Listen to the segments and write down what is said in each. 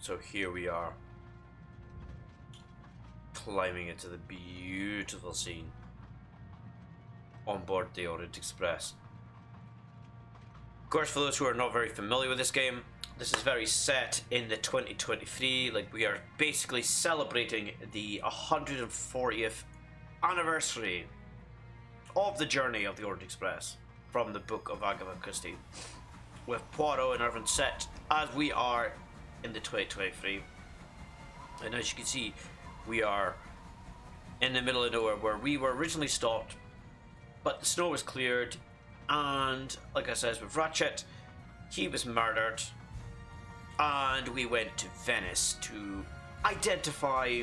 So here we are, climbing into the beautiful scene on board the Orient Express. Of course, for those who are not very familiar with this game, this is very set in the 2023, like we are basically celebrating the 140th anniversary of the journey of the Orient Express from the book of Agatha Christie, with Poirot and Irving set as we are in the 2023. And as you can see, we are in the middle of nowhere where we were originally stopped, but the snow was cleared, and like I said, with Rachett, he was murdered, and we went to Venice to identify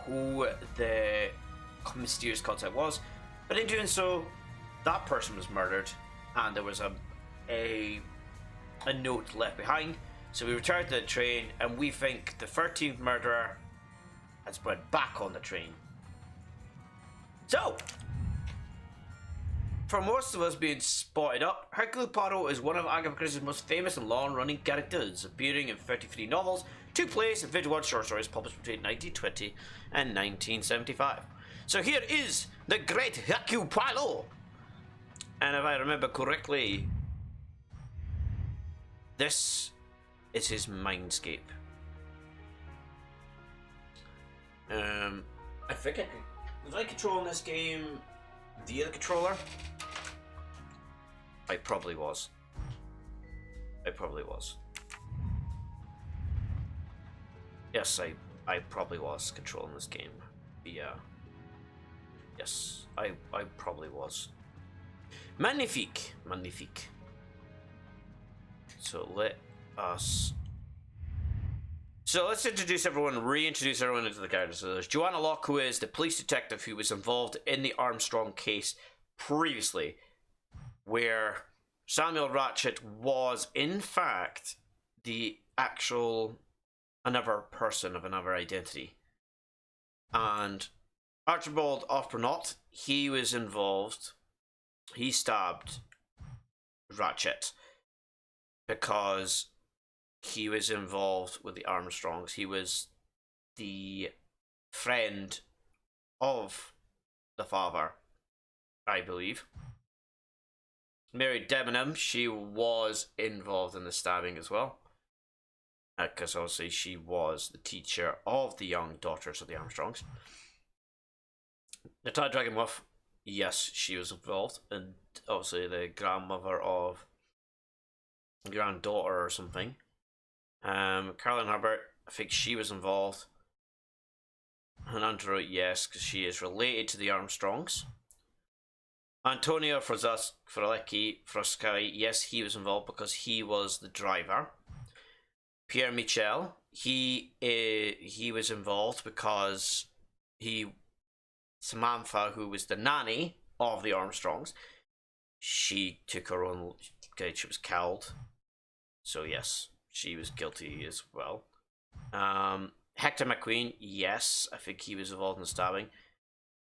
who the mysterious contact was. But in doing so, that person was murdered, and there was a note left behind. So we returned to the train, and we think the 13th murderer has spread back on the train. So, for most of us being spotted up, Hercule Poirot is one of Agatha Christie's most famous and long-running characters, appearing in 33 novels, 2 plays, and 51 short stories published between 1920 and 1975. So here is the great Hercule Poirot! And if I remember correctly, this is his mindscape. I think was I controlling this game via the controller? I probably was. Yes, I probably was controlling this game via. Yes, I probably was. Magnifique. So let's introduce everyone, reintroduce everyone into the characters. So there's Joanna Locke, who is the police detective who was involved in the Armstrong case previously, where Samuel Rachett was in fact the actual another person of another identity. And Archibald Ospernot, he was involved, he stabbed Rachett because he was involved with the Armstrongs. He was the friend of the father, I believe. Mary Debenham, she was involved in the stabbing as well, because obviously she was the teacher of the young daughters of the Armstrongs. Natalia Dragonmuff, yes, she was involved, and obviously the granddaughter or something. Caroline Herbert, I think she was involved. And Andrew, yes, because she is related to the Armstrongs. Antonio Frascati, yes, he was involved because he was the driver. Pierre Michel, he was involved because Samantha, who was the nanny of the Armstrongs, she took her own. She was killed. So yes, she was guilty as well. Hector McQueen, yes, I think he was involved in the stabbing.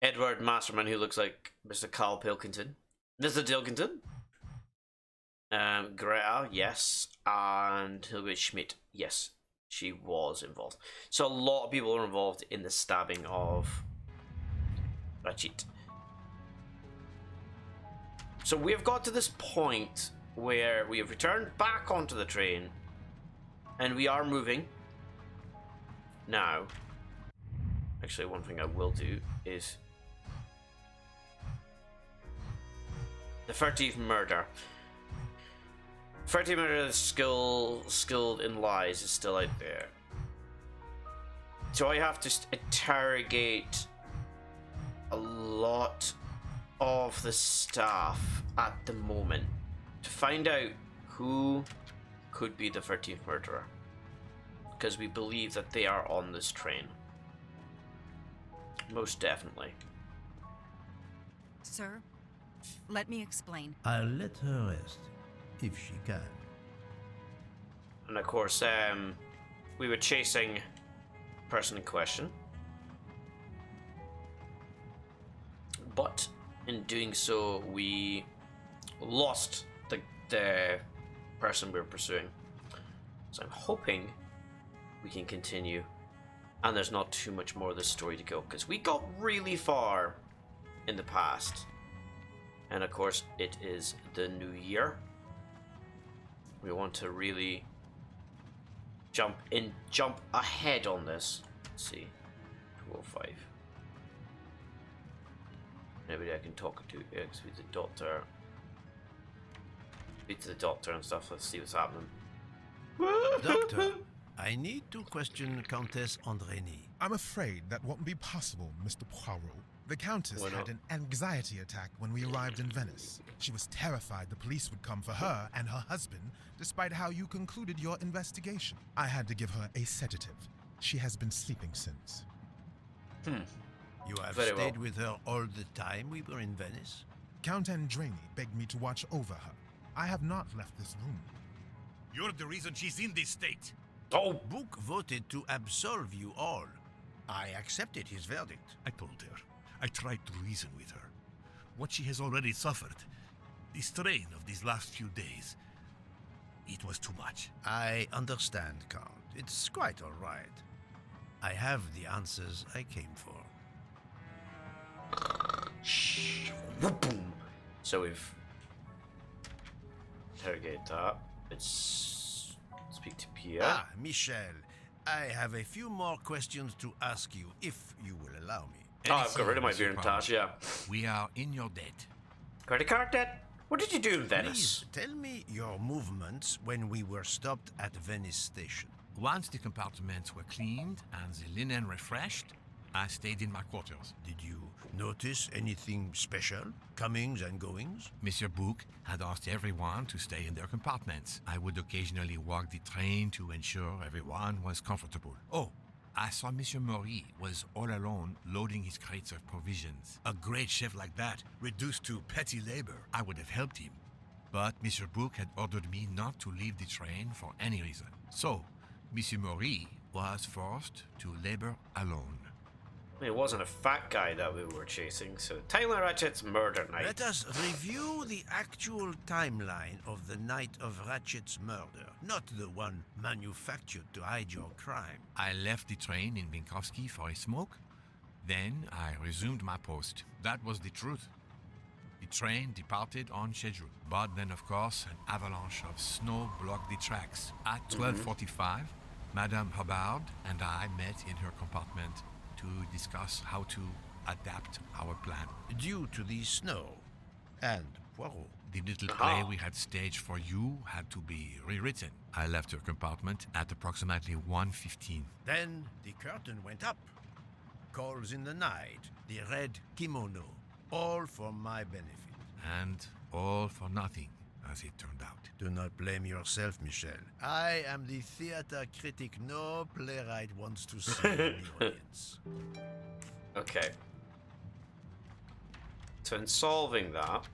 Edward Masterman, who looks like Mr. Carl Pilkington. Mr. Dilkington. Greta, yes. And Hilbert Schmidt, yes, she was involved. So a lot of people were involved in the stabbing of Rachett. So we have got to this point where we have returned back onto the train, and we are moving now. Actually, one thing I will do is the 13th murder. 13th murder, skilled in lies, is still out there. So I have to interrogate a lot of the staff at the moment to find out who could be the 13th murderer, because we believe that they are on this train. Most definitely. Sir, let me explain. I'll let her rest, if she can. And of course, we were chasing the person in question, but in doing so, we lost the person we were pursuing. So I'm hoping we can continue. And there's not too much more of this story to go, because we got really far in the past. And of course, it is the new year. We want to really jump ahead on this. Let's see. 205. Maybe I can talk to speak to the doctor. Speak to the doctor and stuff. Let's see what's happening. Doctor, I need to question Countess Andrény. I'm afraid that won't be possible, Mr. Poirot. The Countess Why not? had an anxiety attack when we arrived in Venice. She was terrified the police would come for her and her husband, despite how you concluded your investigation. I had to give her a sedative. She has been sleeping since. You have Very stayed well. with her all the time we were in Venice? Count Andrény begged me to watch over her. I have not left this room. You're the reason she's in this state. Oh, Book voted to absolve you all. I accepted his verdict. I told her. I tried to reason with her. What she has already suffered, the strain of these last few days, it was too much. I understand, Count. It's quite all right. I have the answers I came for. boom. So we've interrogated that. Let's speak to Pierre. Ah, Michel, I have a few more questions to ask you, if you will allow me. Oh, I've got rid of my Anything, beer and Mr. tash, yeah. We are in your debt. Credit card debt? What did you do in Venice? Please tell me your movements when we were stopped at Venice Station. Once the compartments were cleaned and the linen refreshed, I stayed in my quarters. Did you notice anything special? Comings and goings? Monsieur Bouc had asked everyone to stay in their compartments. I would occasionally walk the train to ensure everyone was comfortable. Oh, I saw Monsieur Maury was all alone loading his crates of provisions. A great chef like that, reduced to petty labor, I would have helped him. But Monsieur Bouc had ordered me not to leave the train for any reason. So, Monsieur Maury was forced to labor alone. It wasn't a fat guy that we were chasing, so Tyler Rachet's murder night. Let us review the actual timeline of the night of Rachet's murder, not the one manufactured to hide your crime. I left the train in Minkowski for a smoke. Then I resumed my post. That was the truth. The train departed on schedule. But then, of course, an avalanche of snow blocked the tracks. At 12:45, Madame Hubbard and I met in her compartment to discuss how to adapt our plan. Due to the snow and Poirot. The little play we had staged for you had to be rewritten. I left her compartment at approximately 1:15. Then the curtain went up. Calls in the night, the red kimono, all for my benefit. And all for nothing, as it turned out. Do not blame yourself, Michel. I am the theater critic no playwright wants to see in the audience. Okay. So in solving that,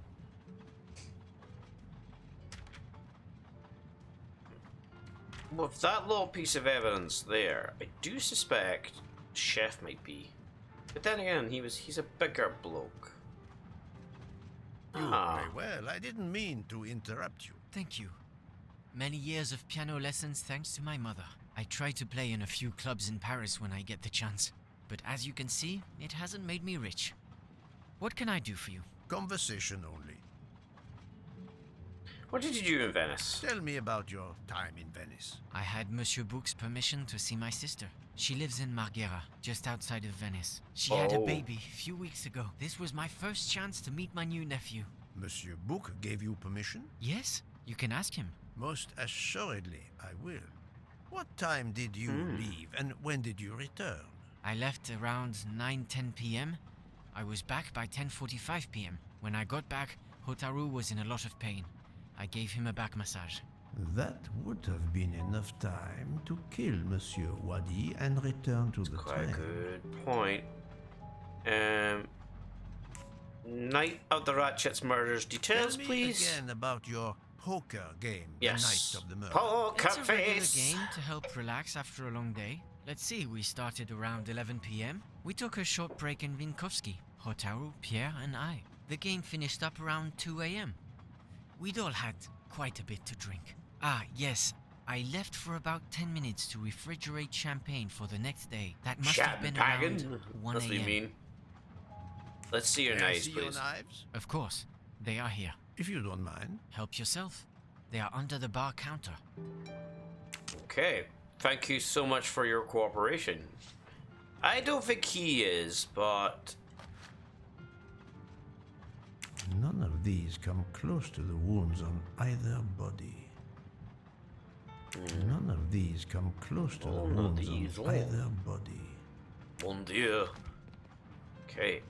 with that little piece of evidence there, I do suspect Chef might be. But then again, he's a bigger bloke. You very well. I didn't mean to interrupt you. Thank you. Many years of piano lessons thanks to my mother. I try to play in a few clubs in Paris when I get the chance. But as you can see, it hasn't made me rich. What can I do for you? Conversation only. What did you do in Venice? Tell me about your time in Venice. I had Monsieur Bouc's permission to see my sister. She lives in Marghera, just outside of Venice. She had a baby a few weeks ago. This was my first chance to meet my new nephew. Monsieur Bouc gave you permission? Yes, you can ask him. Most assuredly, I will. What time did you leave and when did you return? I left around 9:10 p.m. I was back by 10:45 p.m. When I got back, Hotaru was in a lot of pain. I gave him a back massage. That would have been enough time to kill Monsieur Wadi and return to the Quite a train. good point. Night of the Rachetts murders. Details, Tell me please. again about your poker game Yes. the night of the murder. Poker It's a regular face. game to help relax after a long day. Let's see, we started around 11 p.m. We took a short break in Minkowski, Hotaru, Pierre, and I. The game finished up around 2 a.m. We'd all had quite a bit to drink. Ah, yes, I left for about 10 minutes to refrigerate champagne for the next day. That must have been around Champagne? 1 That's what you a.m. mean. Let's see your May I knives, see your please. knives? Of course, they are here. If you don't mind. Help yourself. They are under the bar counter. Okay. Thank you so much for your cooperation. I don't think he is, but... None of these come close to the wounds on either body. None of these come close to the None of wounds these, on oh. either body. Mon Dieu. Okay.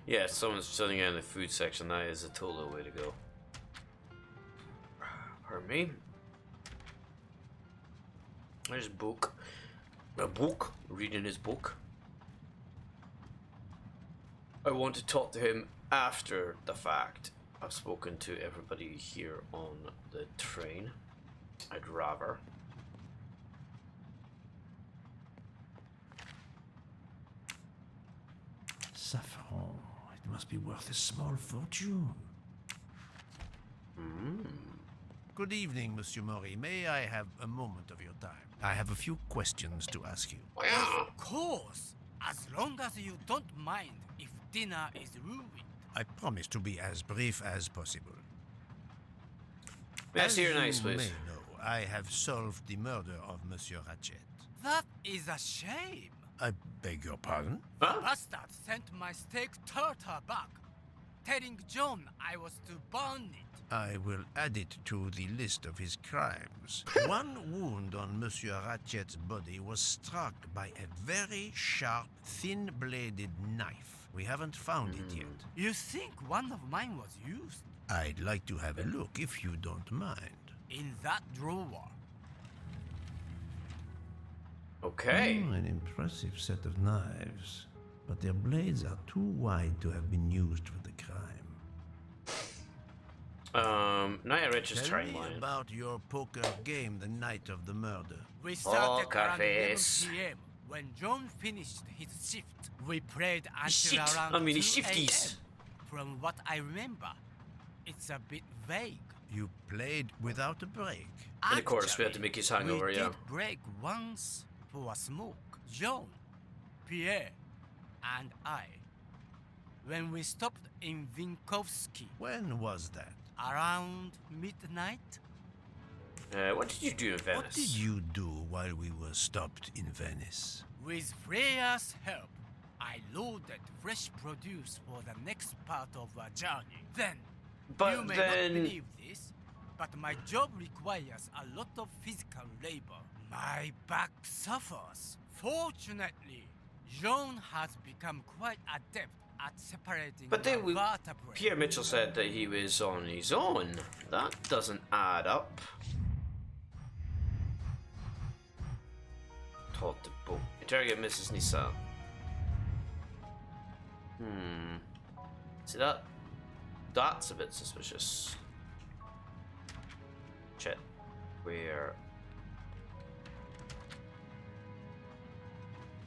Yeah, someone's sitting in the food section. That is a total way to go. Pardon me. There's a book. A book. Reading his book. I want to talk to him after the fact. I've spoken to everybody here on the train. I'd rather. Saffron. It must be worth a small fortune. Good evening, Monsieur Maury. May I have a moment of your time? I have a few questions to ask you. Of course, as long as you don't mind if dinner is ruined. I promise to be as brief as possible. May I see your knives, you please? may know, I have solved the murder of Monsieur Rachett. That is a shame. I beg your pardon? Huh? Bastard sent my steak tartar back, telling John I was to burn it. I will add it to the list of his crimes. One wound on Monsieur Rachett's body was struck by a very sharp, thin-bladed knife. We haven't found it yet. You think one of mine was used? I'd like to have a look if you don't mind. In that drawer. Okay. An impressive set of knives, but their blades are too wide to have been used for the crime. Night Rich's Tell me timeline. about your poker game the night of the murder. We started Poker around 11 face. p.m. When John finished his shift. We played until Shit, around I mean, 2 his shifties. a.m. From what I remember, it's a bit vague. You played without a break. And of course, we had to make his hangover, we yeah. did break once for a smoke. John, Pierre, and I. When we stopped in Vinkovsky When was that? around midnight, What did you do in Venice? What did you do while we were stopped in Venice? with Freya's help, I loaded fresh produce for the next part of our journey. Then, But you may then- not believe this, but my job requires a lot of physical labor. My back suffers. Fortunately, Jean has become quite adept at separating But then my we- vertebrae. Pierre Mitchell said that he was on his own. That doesn't add up. Taught the book. Interrogate Mrs. Nissan. See that? That's a bit suspicious. Chet. Where?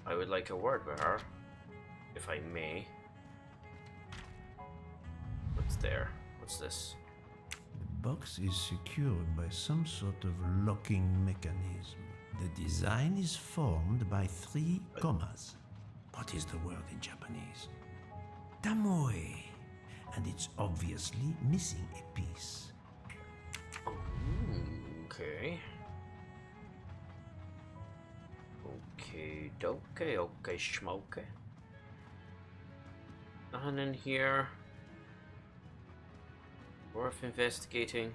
I would like a word with her, if I may. What's there? What's this? The box is secured by some sort of locking mechanism. The design is formed by 3 commas. What is the word in Japanese? Tamoe. And it's obviously missing a piece. Okay. Okay, okay, schmoke. Nothing in here worth investigating.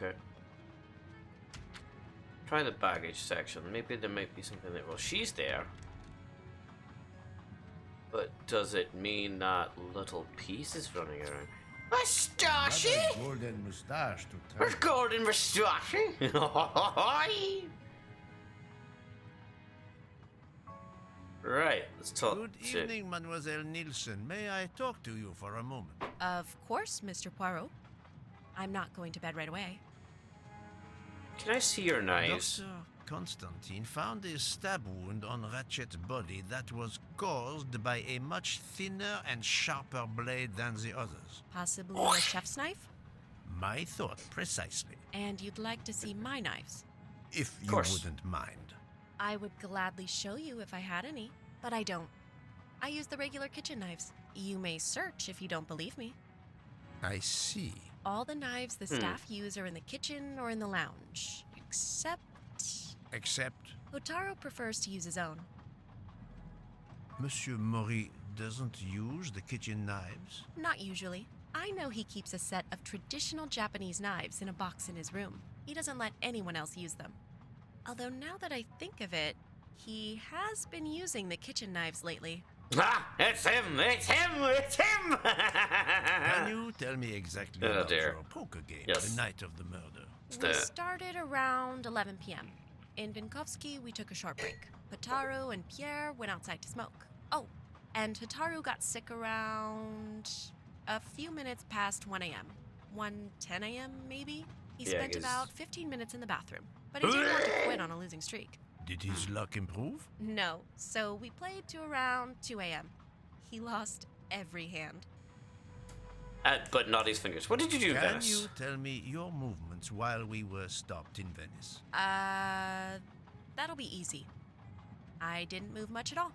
Okay. Try the baggage section. Maybe there might be something there. Well, she's there. But does it mean that little piece is running around? Mustache! Golden mustache to Where's Golden Mustache? Right, let's talk Good to... evening, Mademoiselle Nielsen. May I talk to you for a moment? Of course, Mr. Poirot. I'm not going to bed right away. Can I see your knives? Dr. Constantine found a stab wound on Rachett's body that was caused by a much thinner and sharper blade than the others. Possibly a chef's knife? My thought, precisely. And you'd like to see my knives? If you course. wouldn't mind. I would gladly show you if I had any, but I don't. I use the regular kitchen knives. You may search if you don't believe me. I see. All the knives the staff use are in the kitchen or in the lounge, except Except, Hotaru prefers to use his own. Monsieur Mori doesn't use the kitchen knives? Not usually. I know he keeps a set of traditional Japanese knives in a box in his room. He doesn't let anyone else use them. Although now that I think of it, he has been using the kitchen knives lately. Ah, it's him! It's him! It's him! Can you tell me exactly Oh, about dear. your poker game Yes. the night of the murder? We started around 11 p.m. In Vinkovsky, we took a short break. Hotaru and Pierre went outside to smoke. Oh, and Hotaru got sick around a few minutes past 1 a.m. 1:10 a.m. maybe? He Yeah, I spent guess- about 15 minutes in the bathroom, but he didn't want to quit on a losing streak. Did his luck improve? No, so we played to around 2 a.m. He lost every hand. But not his fingers. What did you do, Can Venice? you tell me your movements while we were stopped in Venice? That'll be easy. I didn't move much at all.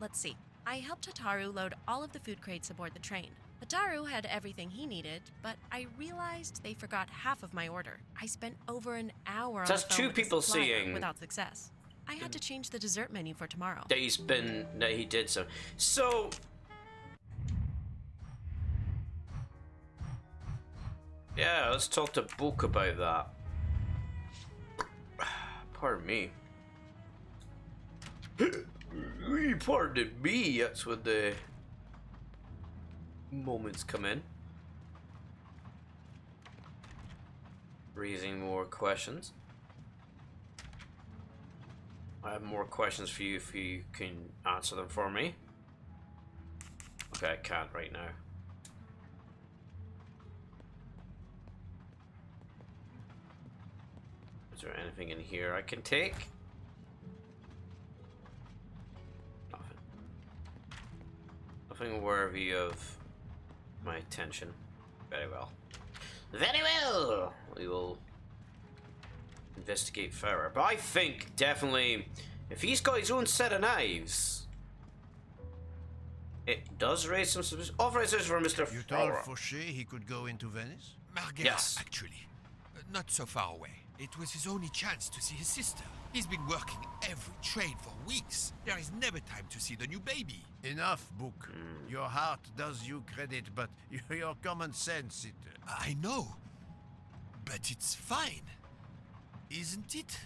Let's see. I helped Hotaru load all of the food crates aboard the train. Hotaru had everything he needed, but I realized they forgot half of my order. I spent over an hour on That's the phone two with the people supplier seeing- without success. I had to change the dessert menu for tomorrow. That he did so. So... Yeah, let's talk to Book about that. Pardon me. Pardon me, that's when the moments come in. Raising more questions. I have more questions for you if you can answer them for me. Okay, I can't right now. Is there anything in here I can take? Nothing. Nothing worthy of my attention. Very well. Very well! We will investigate further. But I think definitely if he's got his own set of knives, it does raise some suspicion. Authorization for Mr. You told Fowler. Fauché he could go into Venice? Marguerite, Yes. actually. Not so far away. It was his only chance to see his sister. He's been working every train for weeks. There is never time to see the new baby. Enough, Book. Your heart does you credit, but your common sense, it... I know. But it's fine. Isn't it?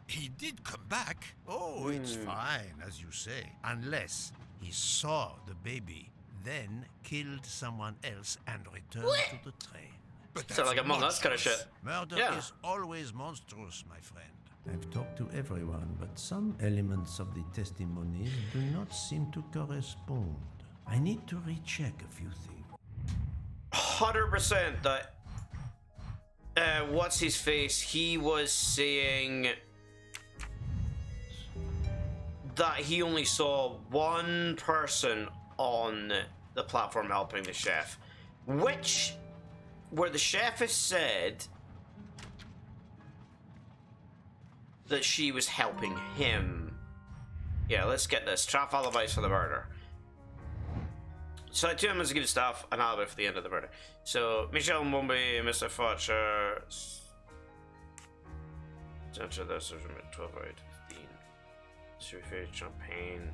He did come back. Oh, it's fine, as you say. Unless he saw the baby, then killed someone else and returned to the train. But Sound like Among Us kind of monstrous. shit. Murder Yeah. is always monstrous, my friend. I've talked to everyone, but some elements of the testimonies do not seem to correspond. I need to recheck a few things. 100% that what's his face, he was saying that he only saw one person on the platform helping the chef, which where the chef has said that she was helping him. Yeah, let's get this. Trap alibis for the murder. So I 2 members to give staff an alibi for the end of the murder. So Michelle Mumbai, Mr. Fletcher. Center this was from 12 right 15. Survey champagne.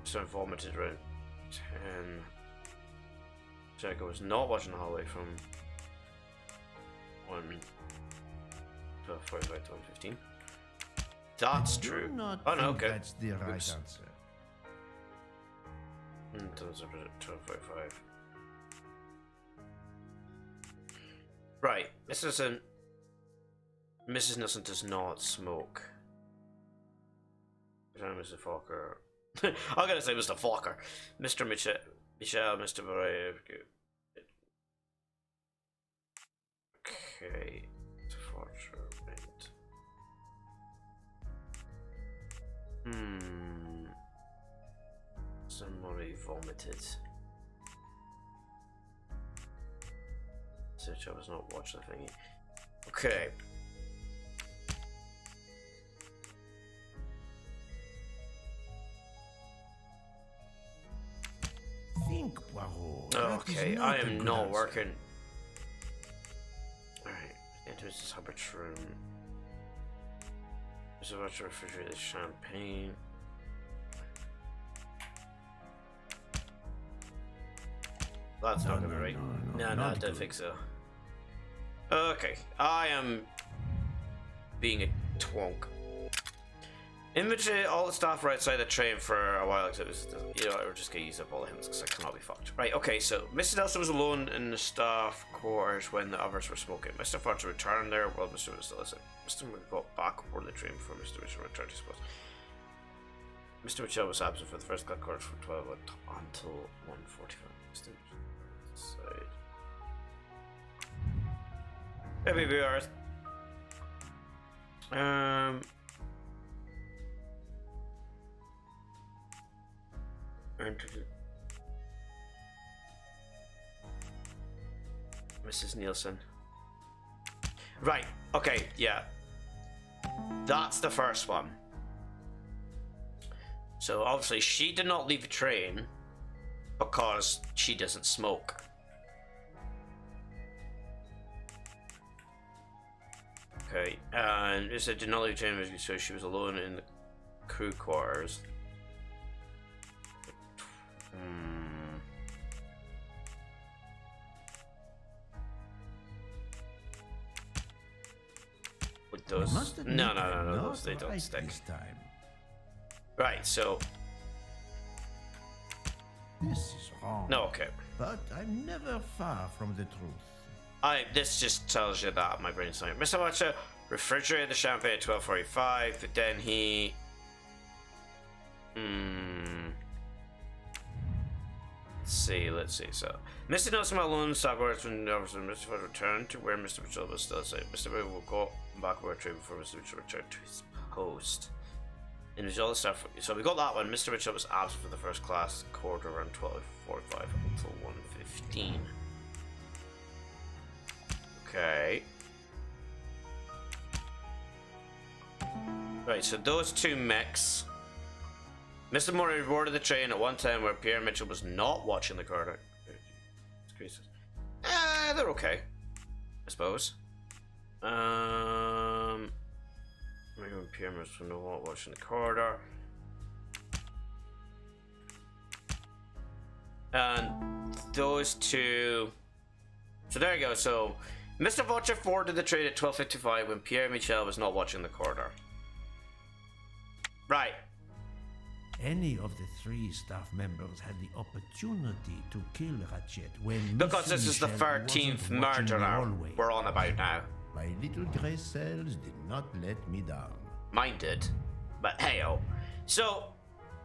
So vomited around 10. Jericho was not watching the hallway from 1 12 45 to 115. That's I do true. not Oh no, think okay. that's the right Oops. answer. 12:45. Right, this isn't. Mrs. Nielsen does not smoke. Mr. Fokker. I'm gonna say Mr. Fokker. Mr. Michel, Mr. Beret. Okay. departure rate. Somebody vomited. Search I was not watching the thingy. Okay. Think, Poirot. That is Okay, not I a am good not answer. working. Alright, into Mrs. Hubbard's room. There's a bunch of refrigerated champagne. That's not gonna be right. No, I not don't good. think so. Okay, I am being a twonk. Inventory all the staff were outside the train for a while. It was, you know, we're just gonna use up all the hints because I cannot be fucked. Right, okay, so Mrs. Nelson was alone in the staff quarters when the others were smoking. Mr. Fudge returned there while Mr. was still asleep. Mr. got back aboard the train before Mr. Mitchell returned, I suppose. Mr. Mitchell was absent for the first class quarters from 12 until 1:45. Mr. Side. Maybe we are. Mrs. Nielsen. Right, okay, yeah. That's the first one. So obviously she did not leave the train because she doesn't smoke. Okay, and it said did not leave the train so she was alone in the crew quarters. With those, I must admit no, I'm not those they don't right stick. this time. Right, so This is wrong. no, okay. But I'm never far from the truth. This just tells you that my brain's saying Mr. Watcher refrigerated the champagne at 12:45, but then he let's see. So Mr. Nelson alone stopped words when Mr. Ford returned to where Mr. Mitchell was still asleep. Mr. Mitchell will go back aboard the train before Mr. Mitchell returned to his post. Individual stuff. So we got that one. Mr. Mitchell was absent for the first class quarter around 12:45 until 1:15. Okay. Right, so those two mix. Mr. Murray boarded the train at one time where Pierre Mitchell was not watching the corridor. They're okay, I suppose. Maybe when Pierre Mitchell was not watching the corridor. And those two. So there you go. So Mr. Vulture boarded the train at 12:55 when Pierre Michel was not watching the corridor. Right. Any of the three staff members had the opportunity to kill Rachett when Because Mr. this is the Michel 13th wasn't watching the murderer hallway. we're on about now. My little grey cells did not let me down. Mine did. But hey-oh. So,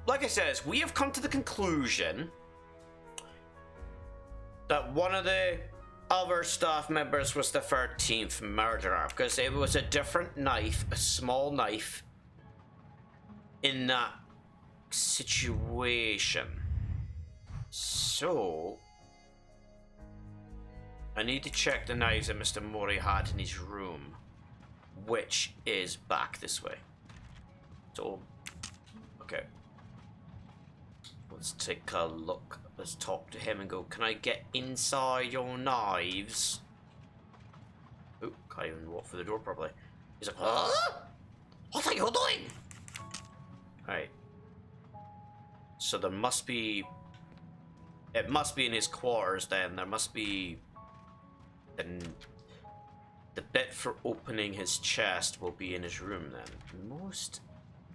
like I said, we have come to the conclusion that one of the other staff members was the 13th murderer because it was a different knife, a small knife in that situation. So I need to check the knives that Mr. Murray had in his room, which is back this way. So okay, let's take a look. Let's talk to him and go, can I get inside your knives? Oh, can't even walk through the door properly. He's like, huh? What are you doing? Right. So there must be... It must be in his quarters then. There must be... The bit for opening his chest will be in his room then. Most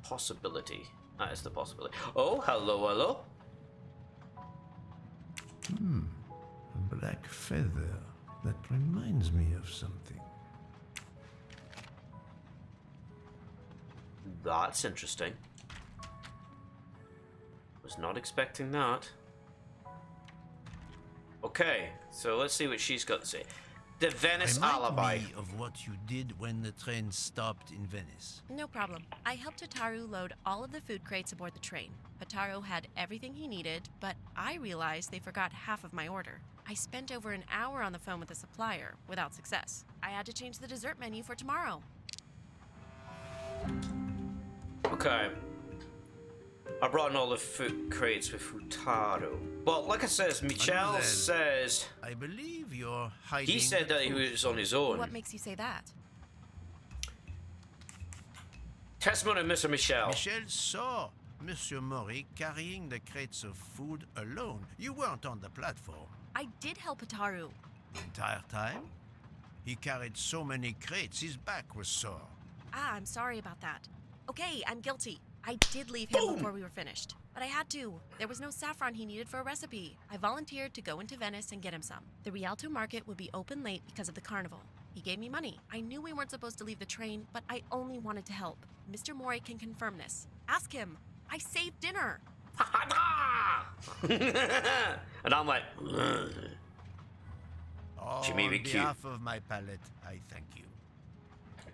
possibility. That is the possibility. Oh, hello. A black feather. That reminds me of something. That's interesting. Was not expecting that. Okay, so let's see what she's got to say. The Venice Remind alibi. me of what you did when the train stopped in Venice. No problem. I helped Hotaru load all of the food crates aboard the train. Hotaru had everything he needed, but I realized they forgot half of my order. I spent over an hour on the phone with the supplier, without success. I had to change the dessert menu for tomorrow. Okay. I brought in all the food crates with Hotaru. Well, like I says, Michel Mademoiselle, says I believe you're hiding. he said the that he truth. was on his own. What makes you say that? Testimony of Mr. Michel. Michel saw Monsieur Maury carrying the crates of food alone. You weren't on the platform. I did help Hotaru. The entire time? He carried so many crates, his back was sore. Ah, I'm sorry about that. Okay, I'm guilty. I did leave him before we were finished. But I had to. There was no saffron he needed for a recipe. I volunteered to go into Venice and get him some. The Rialto market would be open late because of the carnival. He gave me money. I knew we weren't supposed to leave the train, but I only wanted to help. Mr. Mori can confirm this. Ask him. I saved dinner. And I'm like, ugh. Oh, She may be on cute. behalf of my palate, I thank you.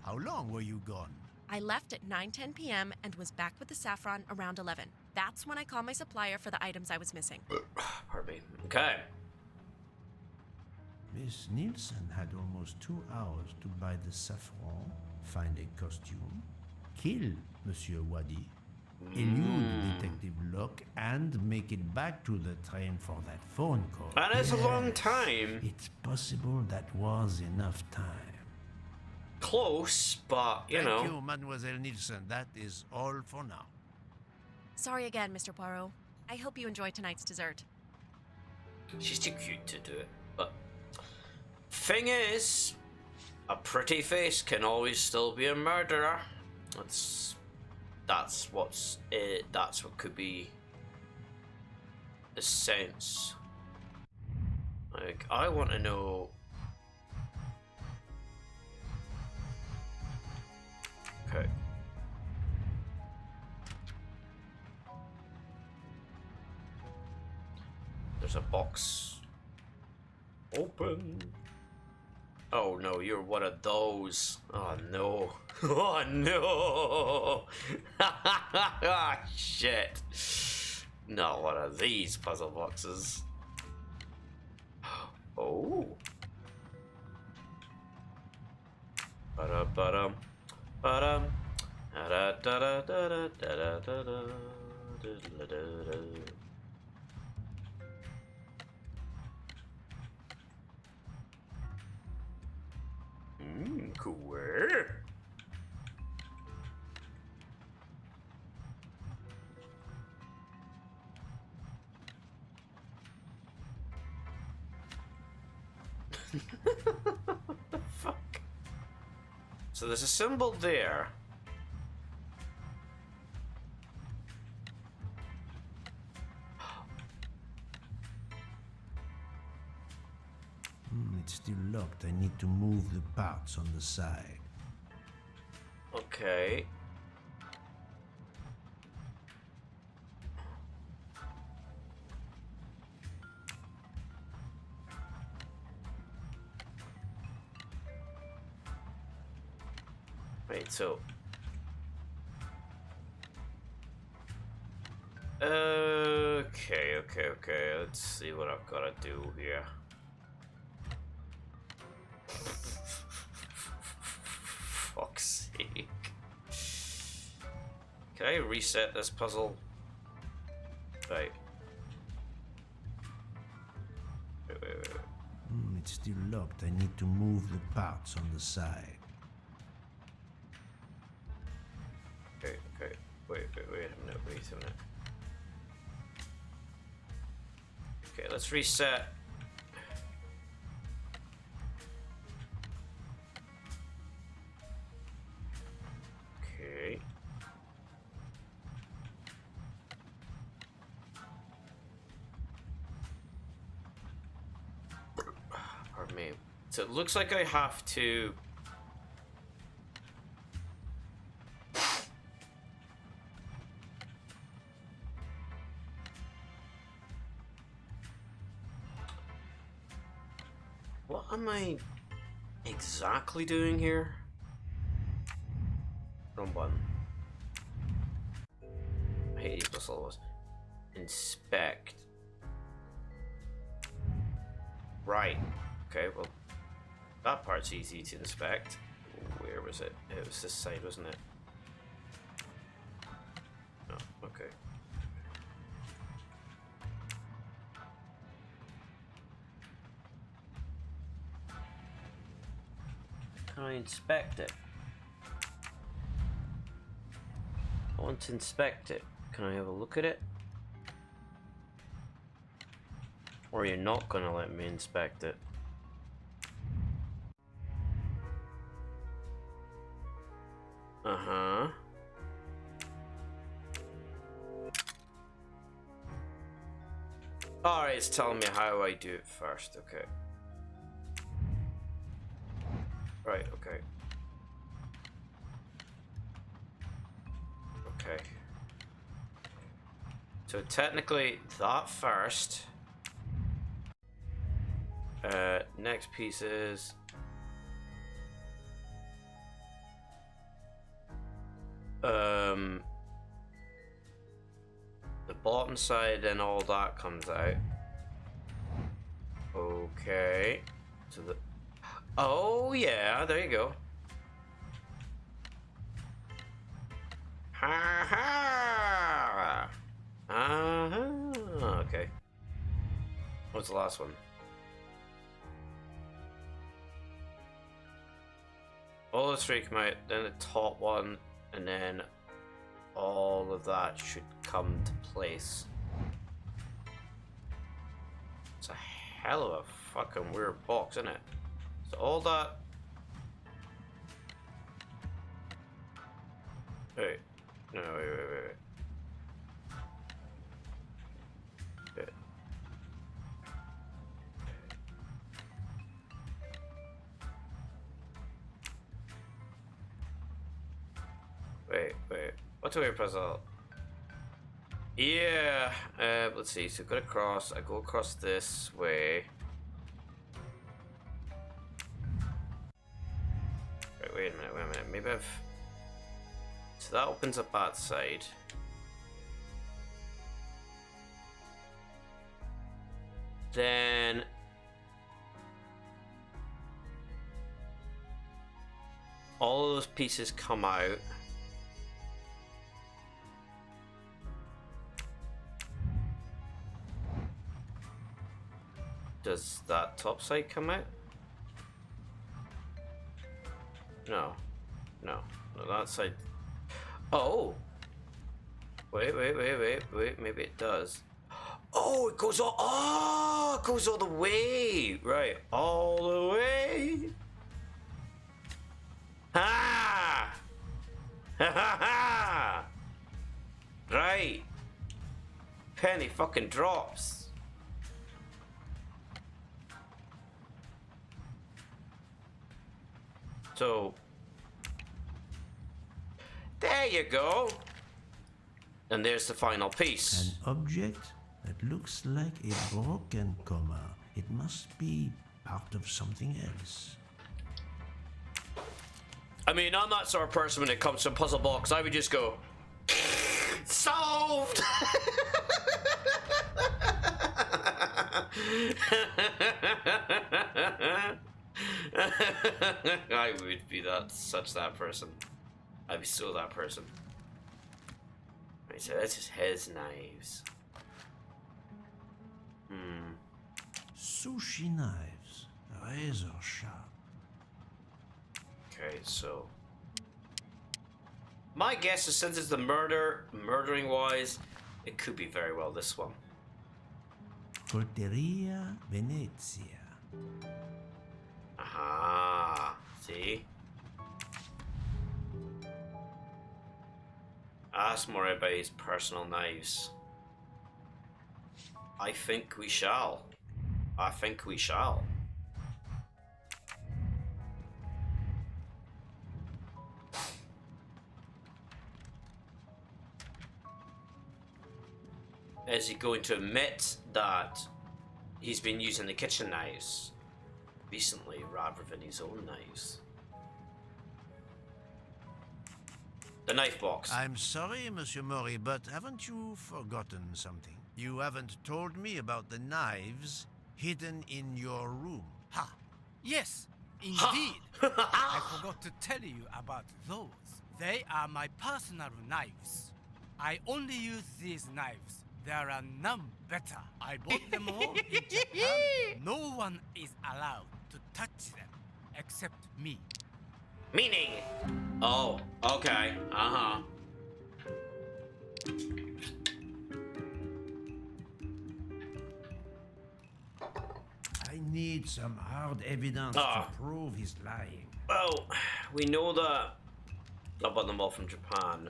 How long were you gone? I left at 9:10 p.m. and was back with the saffron around 11. That's when I called my supplier for the items I was missing. Pardon me. Okay. Miss Nielsen had almost 2 hours to buy the saffron, find a costume, kill Monsieur Wadi, elude Detective Locke, and make it back to the train for that phone call. That is a long Yes, time. It's possible that was enough time. Close, but you Thank know. you, Mademoiselle Nielsen. That is all for now. Sorry again, Mr. Poirot. I hope you enjoy tonight's dessert. She's too cute to do it. But thing is, a pretty face can always still be a murderer. That's what's it. That's what could be the sense. Like, I want to know. Okay. There's a box. Open. Oh no, you're one of those. Oh no. Oh no. Ah, shit. Not one of these puzzle boxes. Oh. Ba-da-ba-dum. Ba-dum. Da-da-da-da-da-da-da-da-da-da-da-da. Cool. What the fuck? So there's a symbol there. It's still locked. I need to move the parts on the side. Okay. Wait, so... Okay. Let's see what I've got to do here. Fuck's sake. Can I reset this puzzle? Right. Wait. It's still locked. I need to move the parts on the side. Okay. Wait a minute. Okay, let's reset. Okay. Pardon me. So it looks like I have to... What am I exactly doing here? Wrong button. I hate these whistles. Inspect. Right. Okay, well, that part's easy to inspect. Where was it? It was this side, wasn't it? Oh, okay. Can I inspect it? I want to inspect it. Can I have a look at it? Or you're not gonna let me inspect it? Uh-huh. Alright, it's telling me how I do it first, okay. Right, okay. Okay. So technically, that first. Next piece is... the bottom side and all that comes out. Okay. So the... Oh, yeah, there you go. Ha ha! Uh-huh. Okay. What's the last one? All those three come out, then the top one, and then all of that should come to place. It's a hell of a fucking weird box, isn't it? So all that... Wait. No, wait. Wait. What's a weird puzzle? Yeah, let's see. So go across. I go across this way. Wait a minute. Maybe I've... So that opens up that side. Then... all of those pieces come out. Does that top side come out? No, that side. Oh! Wait, maybe it does. Oh, it goes all, it goes all the way! Right, all the way! Ha! Ha ha ha! Right. Penny fucking drops. So, there you go. And there's the final piece. An object that looks like a broken comma. It must be part of something else. I mean, I'm that sort of person when it comes to a puzzle box. I would just go, solved! I would be that person. I'd be so that person. Right, so that's just his knives. Sushi knives, razor sharp. Okay, so my guess is since it's the murdering wise, it could be very well this one. Porteria Venezia. Aha, see? Ask more about his personal knives. I think we shall. Is he going to admit that he's been using the kitchen knives? recently rather than his own knives. The knife box. I'm sorry, Monsieur Mori, but haven't you forgotten something? You haven't told me about the knives hidden in your room. Ha! Yes, indeed. I forgot to tell you about those. They are my personal knives. I only use these knives. There are none better. I bought them all in Japan. No one is allowed to touch them except me. Meaning? Oh, okay. Uh-huh. I need some hard evidence Ah. to prove he's lying. Well, we know that I bought them all from Japan.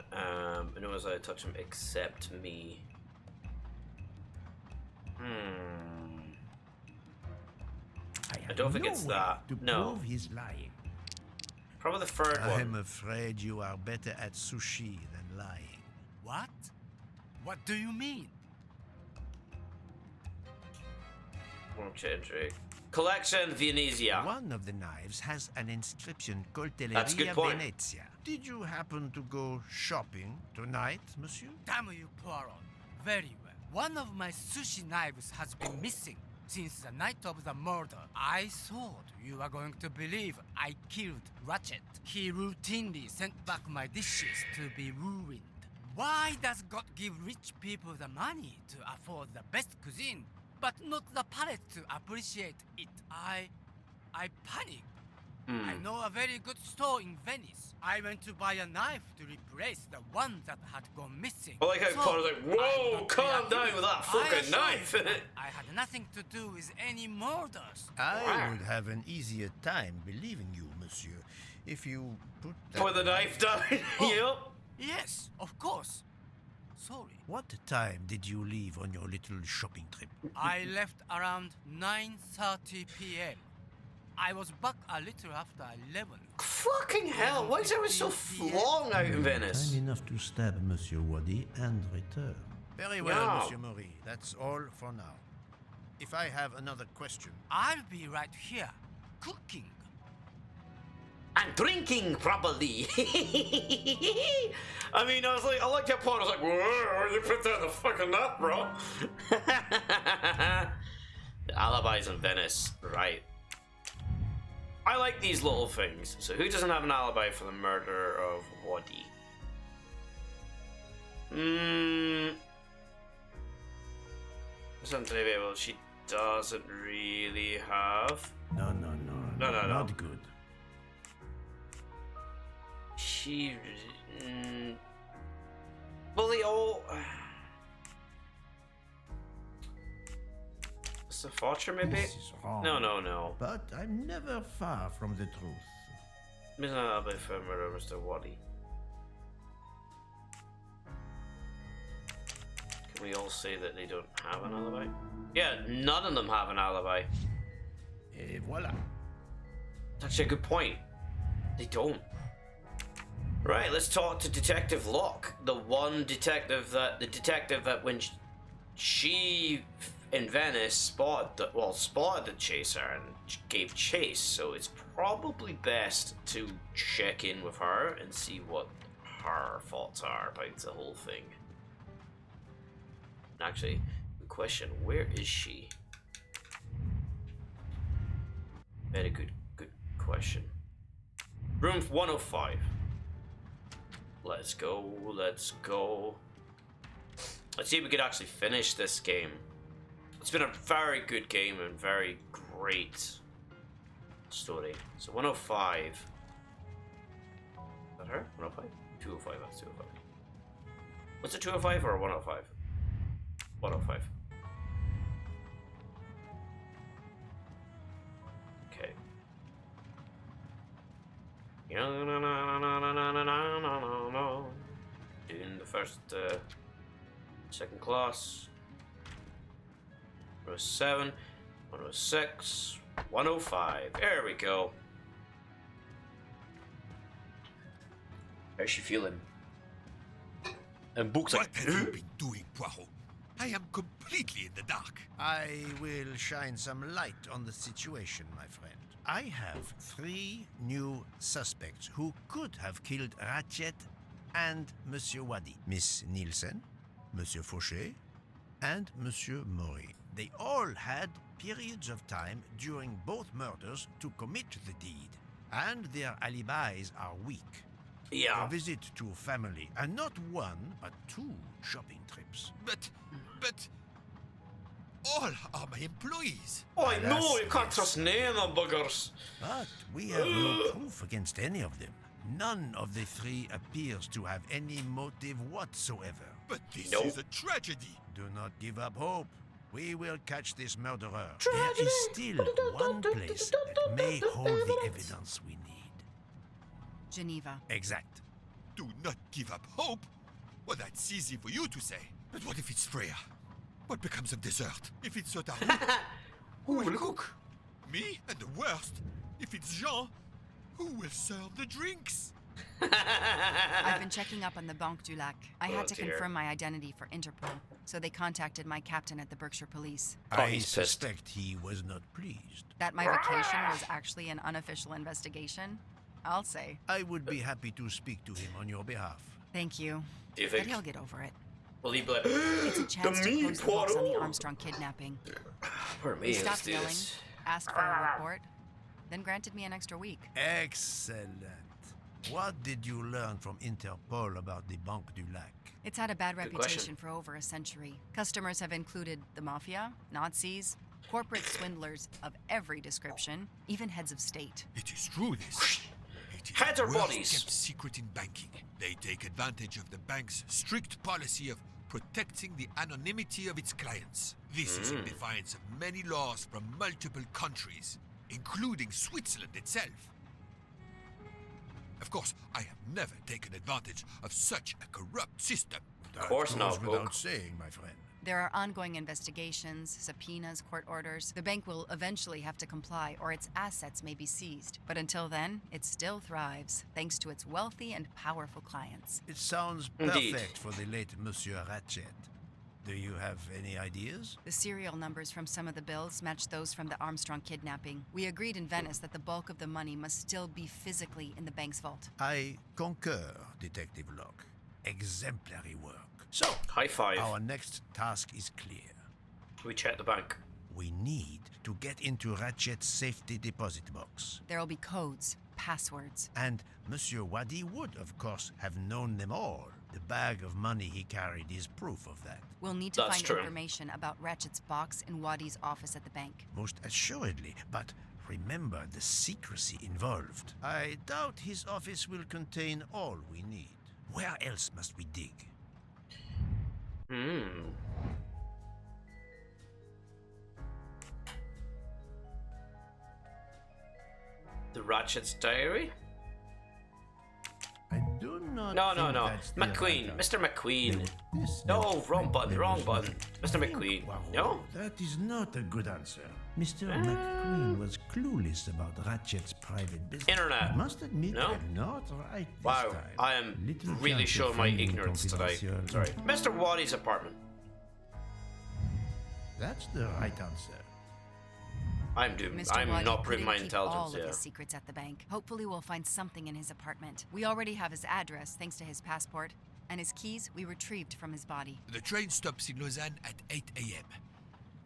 No one's allowed to touch them except me. I don't think it's that. To No. prove he's lying. Probably the third I'm one. afraid you are better at sushi than lying. What? What do you mean? Collection Venezia. One of the knives has an inscription That's a good Coltelleria point. Venezia. Did you happen to go shopping tonight, monsieur? Damn you, Poirot. Very well. One of my sushi knives has been missing since the night of the murder. I thought you were going to believe I killed Rachett. He routinely sent back my dishes to be ruined. Why does God give rich people the money to afford the best cuisine, but not the palate to appreciate it? I panicked. I know a very good store in Venice. I went to buy a knife to replace the one that had gone missing. I like how Connor's like, whoa, I'm calm not down reacting. with that I fucking assure knife. you that I had nothing to do with any murders. I would have an easier time believing you, monsieur, if you put that Put the knife down. Yep. Yes, of course. Sorry. What time did you leave on your little shopping trip? I left around 9:30 p.m. I was back a little after 11. Fucking hell, why is everyone so long out in Venice? Time enough to stab Monsieur Wadi and return. Very well, Yeah. Monsieur Mori. That's all for now. If I have another question, I'll be right here, cooking. And drinking properly. I mean, I like that part. I was like, whoa, you put that in the fucking nut, bro. The alibis in Venice, right. I like these little things. So who doesn't have an alibi for the murder of Wadi? Something available she doesn't really have. no, No. not good. She... well, they all... It's a fortune, maybe? This is wrong. No. But I'm never far from the truth. Miss an alibi for murder of Mr. Wadi. Can we all say that they don't have an alibi? Yeah, none of them have an alibi. Et voilà. That's actually a good point. They don't. Right, let's talk to Detective Locke, the detective that when she in Venice spotted the chaser and gave chase. So it's probably best to check in with her and see what her thoughts are about the whole thing. Actually, good question. Where is she? Very good question. Room 105. Let's go. Let's see if we could actually finish this game. It's been a very good game and very great story. So 105. Is that her? 105? 205. That's 205. What's it, 205 or 105? 105. Okay. Doing the first, second class. 107, 106, 105. There we go. How's she feeling? And Book's What like, have you been doing, Poirot? I am completely in the dark. I will shine some light on the situation, my friend. I have 3 new suspects who could have killed Rachett and Monsieur Wadi. Miss Nielsen, Monsieur Fauché, and Monsieur Maury. They all had periods of time during both murders to commit the deed, and their alibis are weak. Yeah. A visit to family, and not 1, but 2 shopping trips. But all are my employees. Oh, I know, Alas, you can't yes. trust none of them buggers. But we have no proof against any of them. None of the 3 appears to have any motive whatsoever. But this Nope. is a tragedy. Do not give up hope. We will catch this murderer. There is still one place that may hold the evidence we need. Geneva. Exact. Do not give up hope. Well, that's easy for you to say. But what if it's Freya? What becomes of dessert? If it's Sotaru? Who will cook? Me? And the worst, if it's Jean, who will serve the drinks? I've been checking up on the Banque du Lac. I Oh, had to dear. confirm my identity for Interpol, so they contacted my captain at the Berkshire Police. Oh, I he's pissed. suspect he was not pleased. That my vacation was actually an unofficial investigation, I'll say. I would be happy to speak to him on your behalf. Thank you. Do you But think? he'll get over it. Will he be like, It's a chance to me, close the books on the Poirot? Armstrong kidnapping. For me, He let's stopped do yelling, this. asked for a report, then granted me an extra week. Excellent. What did you learn from Interpol about the Banque du Lac? It's had a bad Good reputation question. for over a century. Customers have included the mafia, Nazis, corporate swindlers of every description, even heads of state. It is true, this. It is Heads the or worst bodies? kept secret in banking. They take advantage of the bank's strict policy of protecting the anonymity of its clients. This is in defiance of many laws from multiple countries, including Switzerland itself. Of course, I have never taken advantage of such a corrupt system. That course goes not, without Book. saying, my friend. There are ongoing investigations, subpoenas, court orders. The bank will eventually have to comply, or its assets may be seized. But until then, it still thrives, thanks to its wealthy and powerful clients. It sounds Indeed. perfect for the late Monsieur Rachet. Do you have any ideas? The serial numbers from some of the bills match those from the Armstrong kidnapping. We agreed in Venice that the bulk of the money must still be physically in the bank's vault. I concur, Detective Locke. Exemplary work. So, High five. our next task is clear. We check the bank. We need to get into Rachet's safety deposit box. There will be codes, passwords. And Monsieur Wadi would, of course, have known them all. The bag of money he carried is proof of that. We'll need to That's find true. information about Rachett's box in Wadi's office at the bank. Most assuredly, but remember the secrecy involved. I doubt his office will contain all we need. Where else must we dig? The Rachetts' diary? I do not No, no, think no. that's the McQueen. right Mr. McQueen. This No, note wrong meant button, there wrong was button. no- Mr. I think, McQueen. Poirot, No? That is not a good answer. Mr. McQueen was clueless about Ratchett's private business. Internet. I must admit, No? I'm not right this Wow, time. I am Little really chance of showing my finding ignorance today. confidential Sorry. Mr. Wadi's apartment. That's the right answer. I'm doomed. Mr. I'm Wadi not proving couldn't my keep all intelligence, of yeah. his secrets at the bank. Hopefully we'll find something in his apartment. We already have his address thanks to his passport, and his keys we retrieved from his body. The train stops in Lausanne at 8 a.m.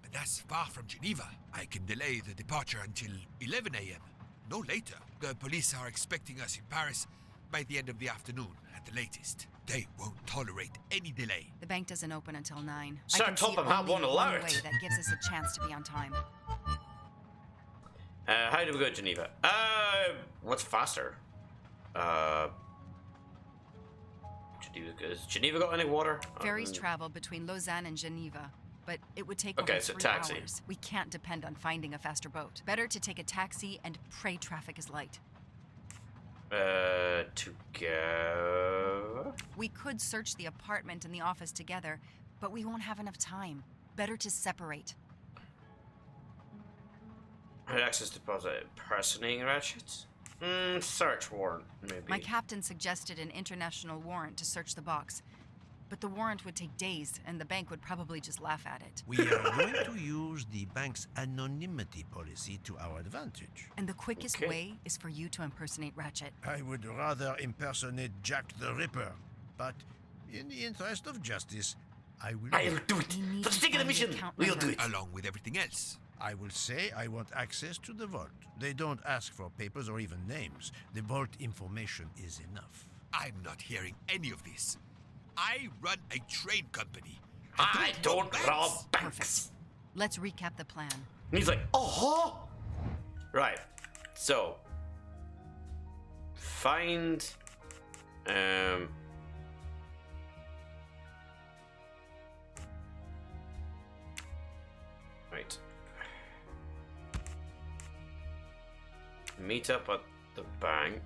But that's far from Geneva. I can delay the departure until 11 a.m. No later. The police are expecting us in Paris by the end of the afternoon at the latest. They won't tolerate any delay. The bank doesn't open until 9. Sir I can see Topham had only one alert. way that gives us a chance to be on time. How do we go to Geneva? What's faster? Has Geneva got any water? Ferries travel between Lausanne and Geneva, but it would take Okay, over so 3 taxi. hours. We can't depend on finding a faster boat. Better to take a taxi and pray traffic is light. To go. We could search the apartment and the office together, but we won't have enough time. Better to separate. Access deposit. Impersonating Rachetts? Search warrant, maybe. My captain suggested an international warrant to search the box. but the warrant would take days, and the bank would probably just laugh at it. We are going to use the bank's anonymity policy to our advantage. And the quickest Okay. way is for you to impersonate Rachett. I would rather impersonate Jack the Ripper, but in the interest of justice, I will. I'll do it. We need For the to sake of the find the mission, account we'll number. do it. Along with everything else. I will say I want access to the vault. They don't ask for papers or even names. The vault information is enough. I'm not hearing any of this. I run a train company. I don't banks. rob banks. Let's recap the plan. And he's like, oh, right. So, find, right. Meet up at the bank.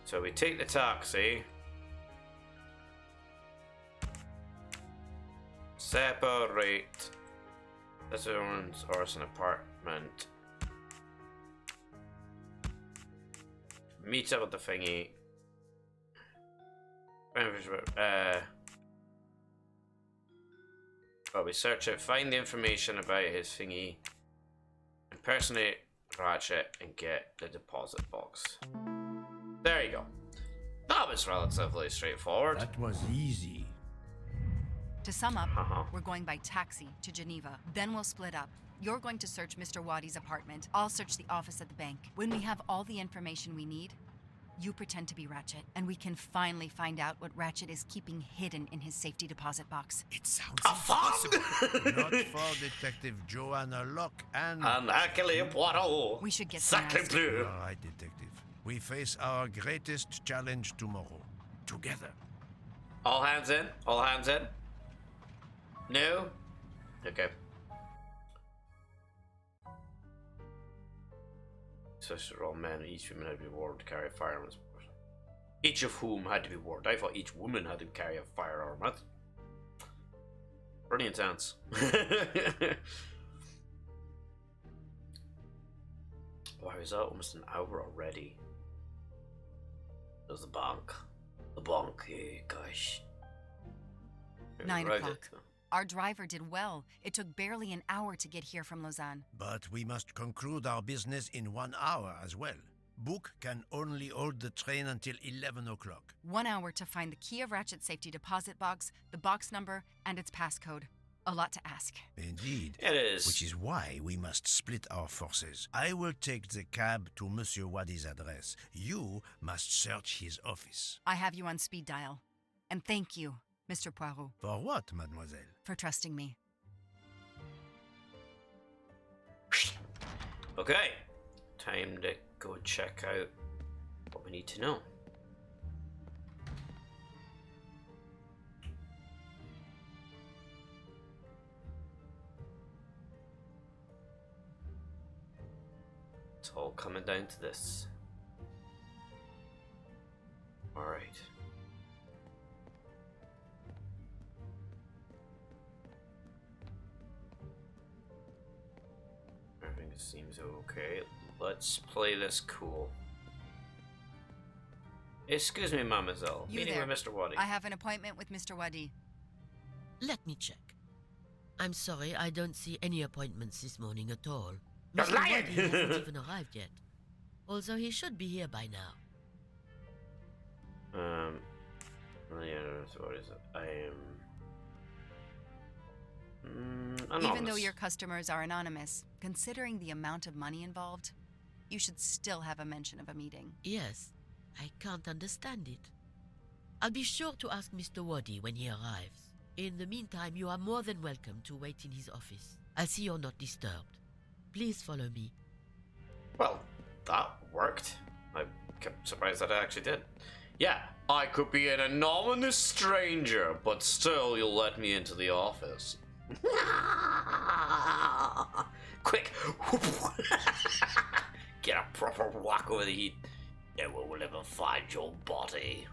So we take the taxi. Separate. This owns an apartment. Meet up at the thingy. Well, we search it, find the information about his thingy, impersonate Rachett, and get the deposit box. There you go. That was relatively straightforward. That was easy. To sum up, Uh-huh. we're going by taxi to Geneva. Then we'll split up. You're going to search Mr. Wadi's apartment. I'll search the office at the bank. When we have all the information we need, you pretend to be Rachett, and we can finally find out what Rachett is keeping hidden in his safety deposit box. It sounds A fog! impossible. Not for Detective Joanna Locke and... And Hercule Poirot. We should get some Sacre rest. bleu. All right, Detective. We face our greatest challenge tomorrow. Together. All hands in? All hands in? No? Okay. Such are all men, each woman had to be warned to carry a firearm. Each of whom had to be warned. I thought each woman had to carry a firearm. That's pretty intense. Wow, is that almost an hour already? There's the bank. The bank, yeah, gosh. 9 Right. o'clock. Our driver did well. It took barely an hour to get here from Lausanne. But we must conclude our business in 1 hour as well. Book can only hold the train until 11 o'clock. 1 hour to find the key of Ratchett's safety deposit box, the box number, and its passcode. A lot to ask. Indeed. It is. Which is why we must split our forces. I will take the cab to Monsieur Wadi's address. You must search his office. I have you on speed dial. And thank you, Mr. Poirot, For what, mademoiselle? for trusting me. Okay. Time to go check out what we need to know. It's all coming down to this. Alright. Everything seems okay. Let's play this cool. Excuse me, mademoiselle. You Meeting there. with Mr. Wadi. I have an appointment with Mr. Wadi. Let me check. I'm sorry, I don't see any appointments this morning at all. You're Mr. lying! Wadi hasn't even arrived yet. Although he should be here by now. Yeah, so what is it? I am anonymous. Even though your customers are anonymous, considering the amount of money involved, you should still have a mention of a meeting. Yes, I can't understand it. I'll be sure to ask Mr. Wadi when he arrives. In the meantime, you are more than welcome to wait in his office. I'll see you're not disturbed. Please follow me. Well, that worked. I'm surprised that I actually did. Yeah, I could be an anonymous stranger, but still you'll let me into the office. Quick! Get a proper whack over the heat. No one will ever find your body.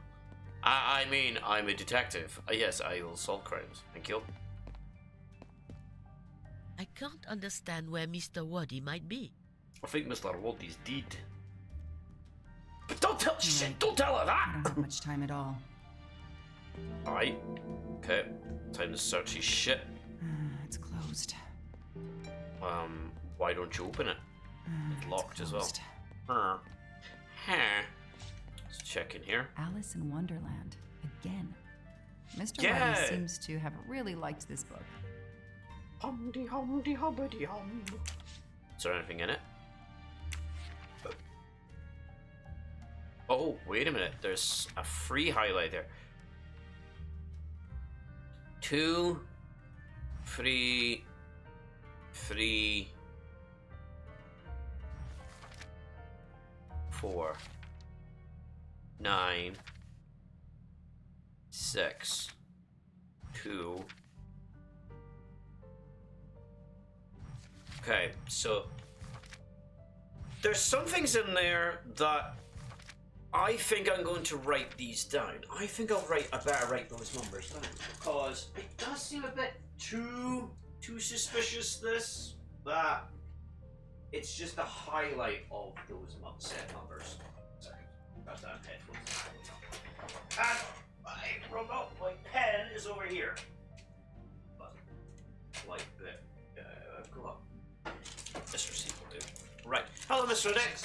I mean, I'm a detective. Yes, I will solve crimes. Thank you. I can't understand where Mr. Wadi might be. I think Mr. Wadi's dead. But don't tell shit. Don't tell her I that. don't have much time at all. Alright. Okay. Time to search his shit. It's closed. Why don't you open it? It's locked as well. closed. Huh. Let's check in here. Alice in Wonderland. Again. Mr. Yeah. Waddy seems to have really liked this book. Humdy humdy hubbity hum. Is there anything in it? Oh, wait a minute. There's a free highlight there. 2, 3, 4, 9, 6, 2. Okay, so there's some things in there that I think I'm going to write these down. I think I better write those numbers down because it does seem a bit too suspicious. That it's just a highlight of those set numbers. Second, got that headphones. And my pen is over here. Like bit. Go up. This receipt will do. Right. Hello, Mr. Nick.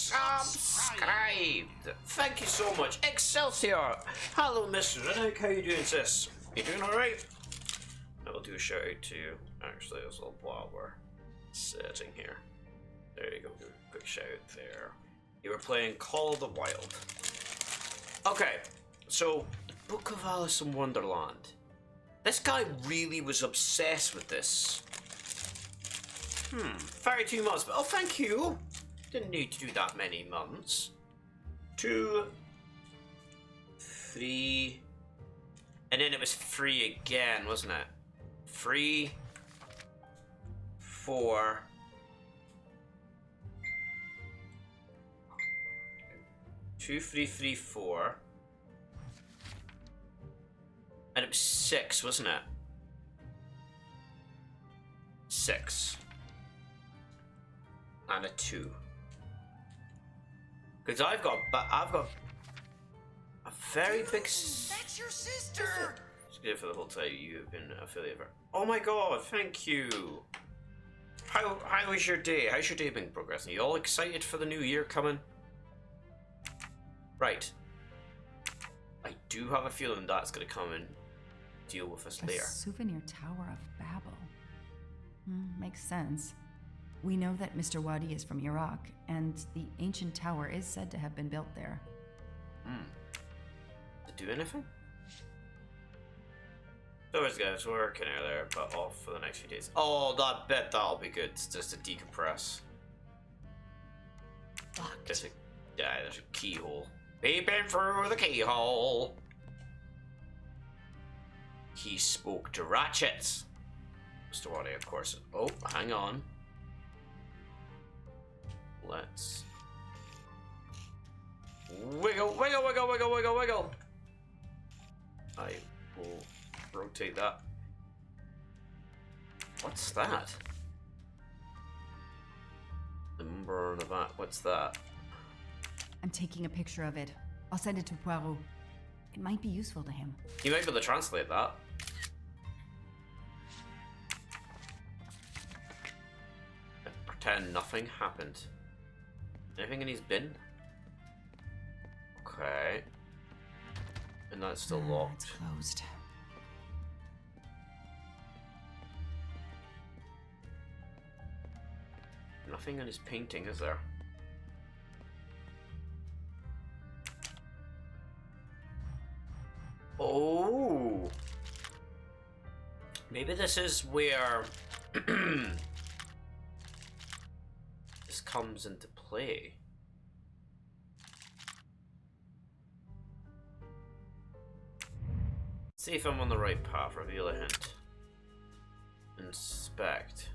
Subscribed. Thank you so much. Excelsior. Hello, Mr. Nick. How you doing, sis? You doing alright? I'll do a shout out to you. Actually, as well while we're sitting here. There you go. Do a quick shout out there. You were playing Call of the Wild. Okay, so the Book of Alice in Wonderland. This guy really was obsessed with this. 32 months, but oh, thank you. Didn't need to do that many months. 2, 3, and then it was 3 again, wasn't it? 3, 4. 2, 3, 3, 4. And it was 6, wasn't it? 6. And a 2. Because I've got a very big. That's your sister! It's good for the whole time you've been affiliated. Oh my god, thank you. How was your day? How's your day been progressing? You all excited for the new year coming? Right. I do have a feeling that's going to come and deal with us A later. souvenir Tower of Babel. Makes sense. We know that Mr. Waddy is from Iraq, and the ancient tower is said to have been built there. To do anything? Those guys working earlier, but off for the next few days. Oh, I bet that'll be good, just to decompress. Locked. There's a keyhole. Peeping through the keyhole. He spoke to Rachetts. Mr. Waddy, of course. Oh, hang on. Let's wiggle, wiggle, wiggle, wiggle, wiggle, wiggle. I will rotate that. What's that? The number on the back. What's that? I'm taking a picture of it. I'll send it to Poirot. It might be useful to him. You might be able to translate that. Pretend nothing happened. Anything in his bin? Okay. And that's still It's locked. closed. Nothing in his painting, is there? Oh! Maybe this is where this comes into play. See if I'm on the right path. Reveal a hint. Inspect.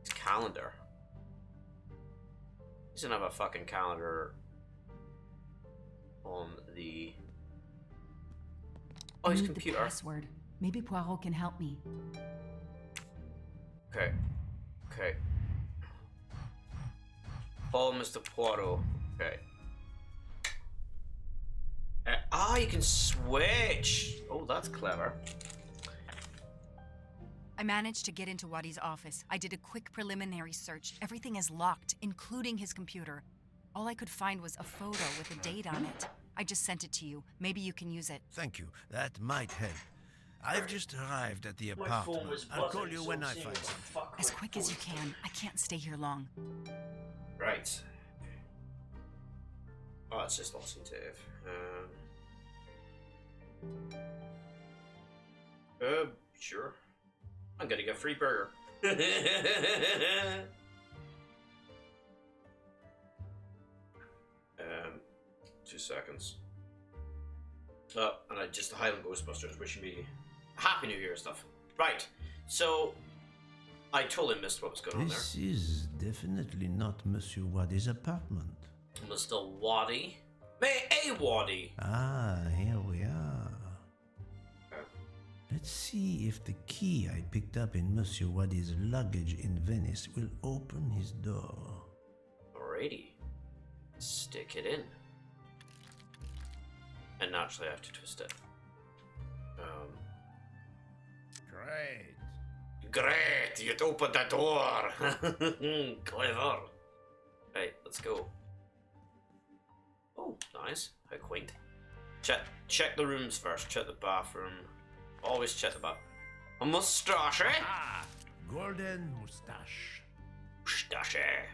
It's calendar. He doesn't have a fucking calendar on the. Oh, I his need the computer. password. Maybe Poirot can help me. Okay. Okay. Call Mr. Poirot. Okay. You can switch. Oh, that's clever. I managed to get into Wadi's office. I did a quick preliminary search. Everything is locked, including his computer. All I could find was a photo with a date on it. I just sent it to you. Maybe you can use it. Thank you. That might help. I've just arrived at the My phone apartment. was I'll call buzzing, you so when I seeing find what the something. fuck As my quick as you phone- can. I can't stay here long. Right. Oh, it's just oxidative. Sure. I'm getting a free burger. 2 seconds. Oh, and I just the Highland Ghostbusters wishing me Happy New Year stuff. Right. So I totally missed what was going on there. This is definitely not Monsieur Wadi's apartment. Mr. Wadi. May a Wadi. Ah, here we are. Let's see if the key I picked up in Monsieur Wadi's luggage in Venice will open his door. Alrighty. Stick it in. And naturally I have to twist it. Great. Great! You opened the door! Clever. Right, let's go. Oh, nice. How quaint. Check the rooms first. Check the bathroom. Always check the bathroom. A mustache, eh? Ah, golden mustache. Mustache.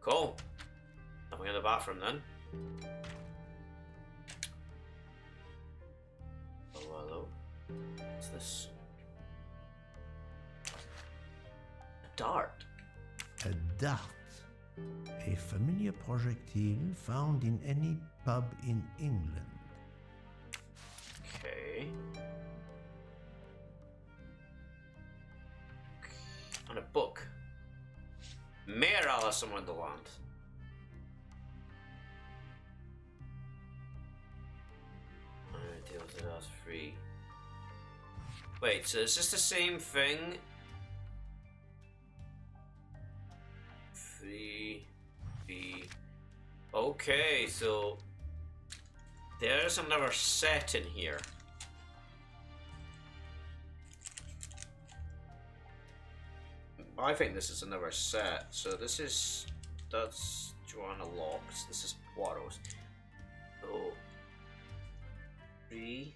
Cool. Nothing in the bathroom then. Oh, hello. What's this? A dart. A dart. A familiar projectile found in any pub in England. Okay. And a book. Mayor Alice in Wonderland. Deals it as free. Wait, so is this the same thing? Free. Okay, so there's another set in here. I think this is another set. So that's Joanna Locke's. This is Poirot's. So 3.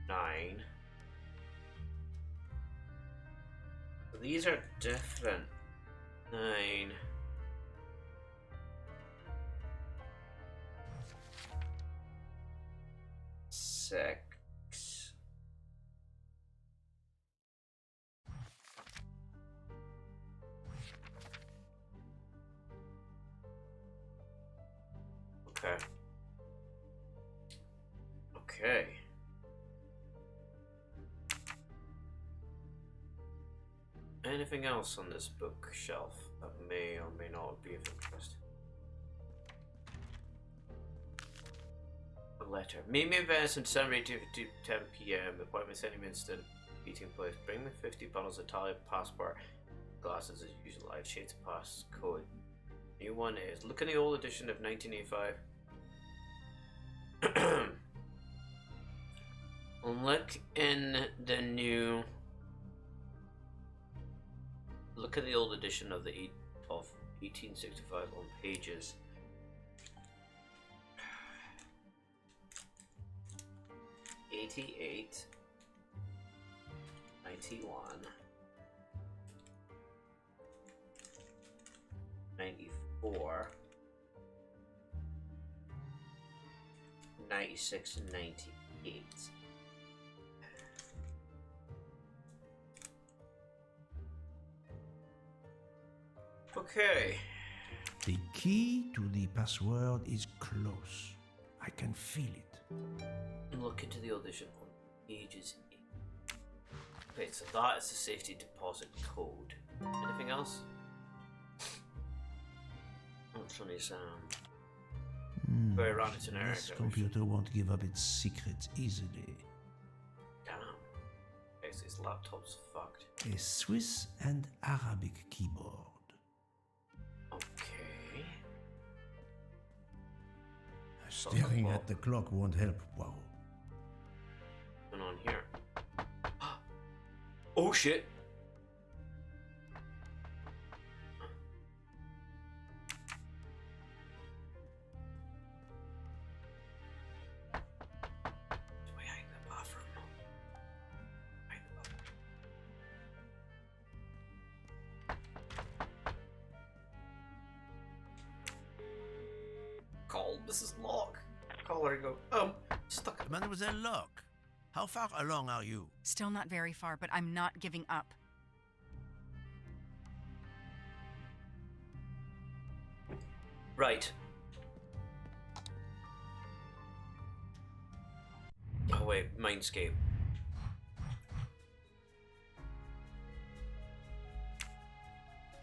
Nine. So these are different. 9. Six. Okay. Okay. Anything else on this bookshelf that may or may not be of interest? A letter. Meet me in Venice on December 18th to 10 p.m. Appointment sending instant. Meeting place. Bring me 50 bottles of Italian passport. Glasses as usual. I've changed the pass code. New one is. Look in the old edition of 1985. Look in the new. Look at the old edition of 1865 on pages. '88, 91, 94, 96, and 98. Okay. The key to the password is close. I can feel it. Look into the audition on pages 8. Wait, so that is the safety deposit code. Anything else? What's on his very around it in area. This computer won't give up its secrets easily. Damn. Okay, so his laptop's fucked. A Swiss and Arabic keyboard. Okay. Staring at the clock won't help. Wow. What's going on here? Oh shit! Behind the bathroom. Behind the bathroom. Call Mrs. Locke. Call her and go, stuck. Mademoiselle Locke, how far along are you? Still not very far, but I'm not giving up. Right. Oh wait, Mindscape.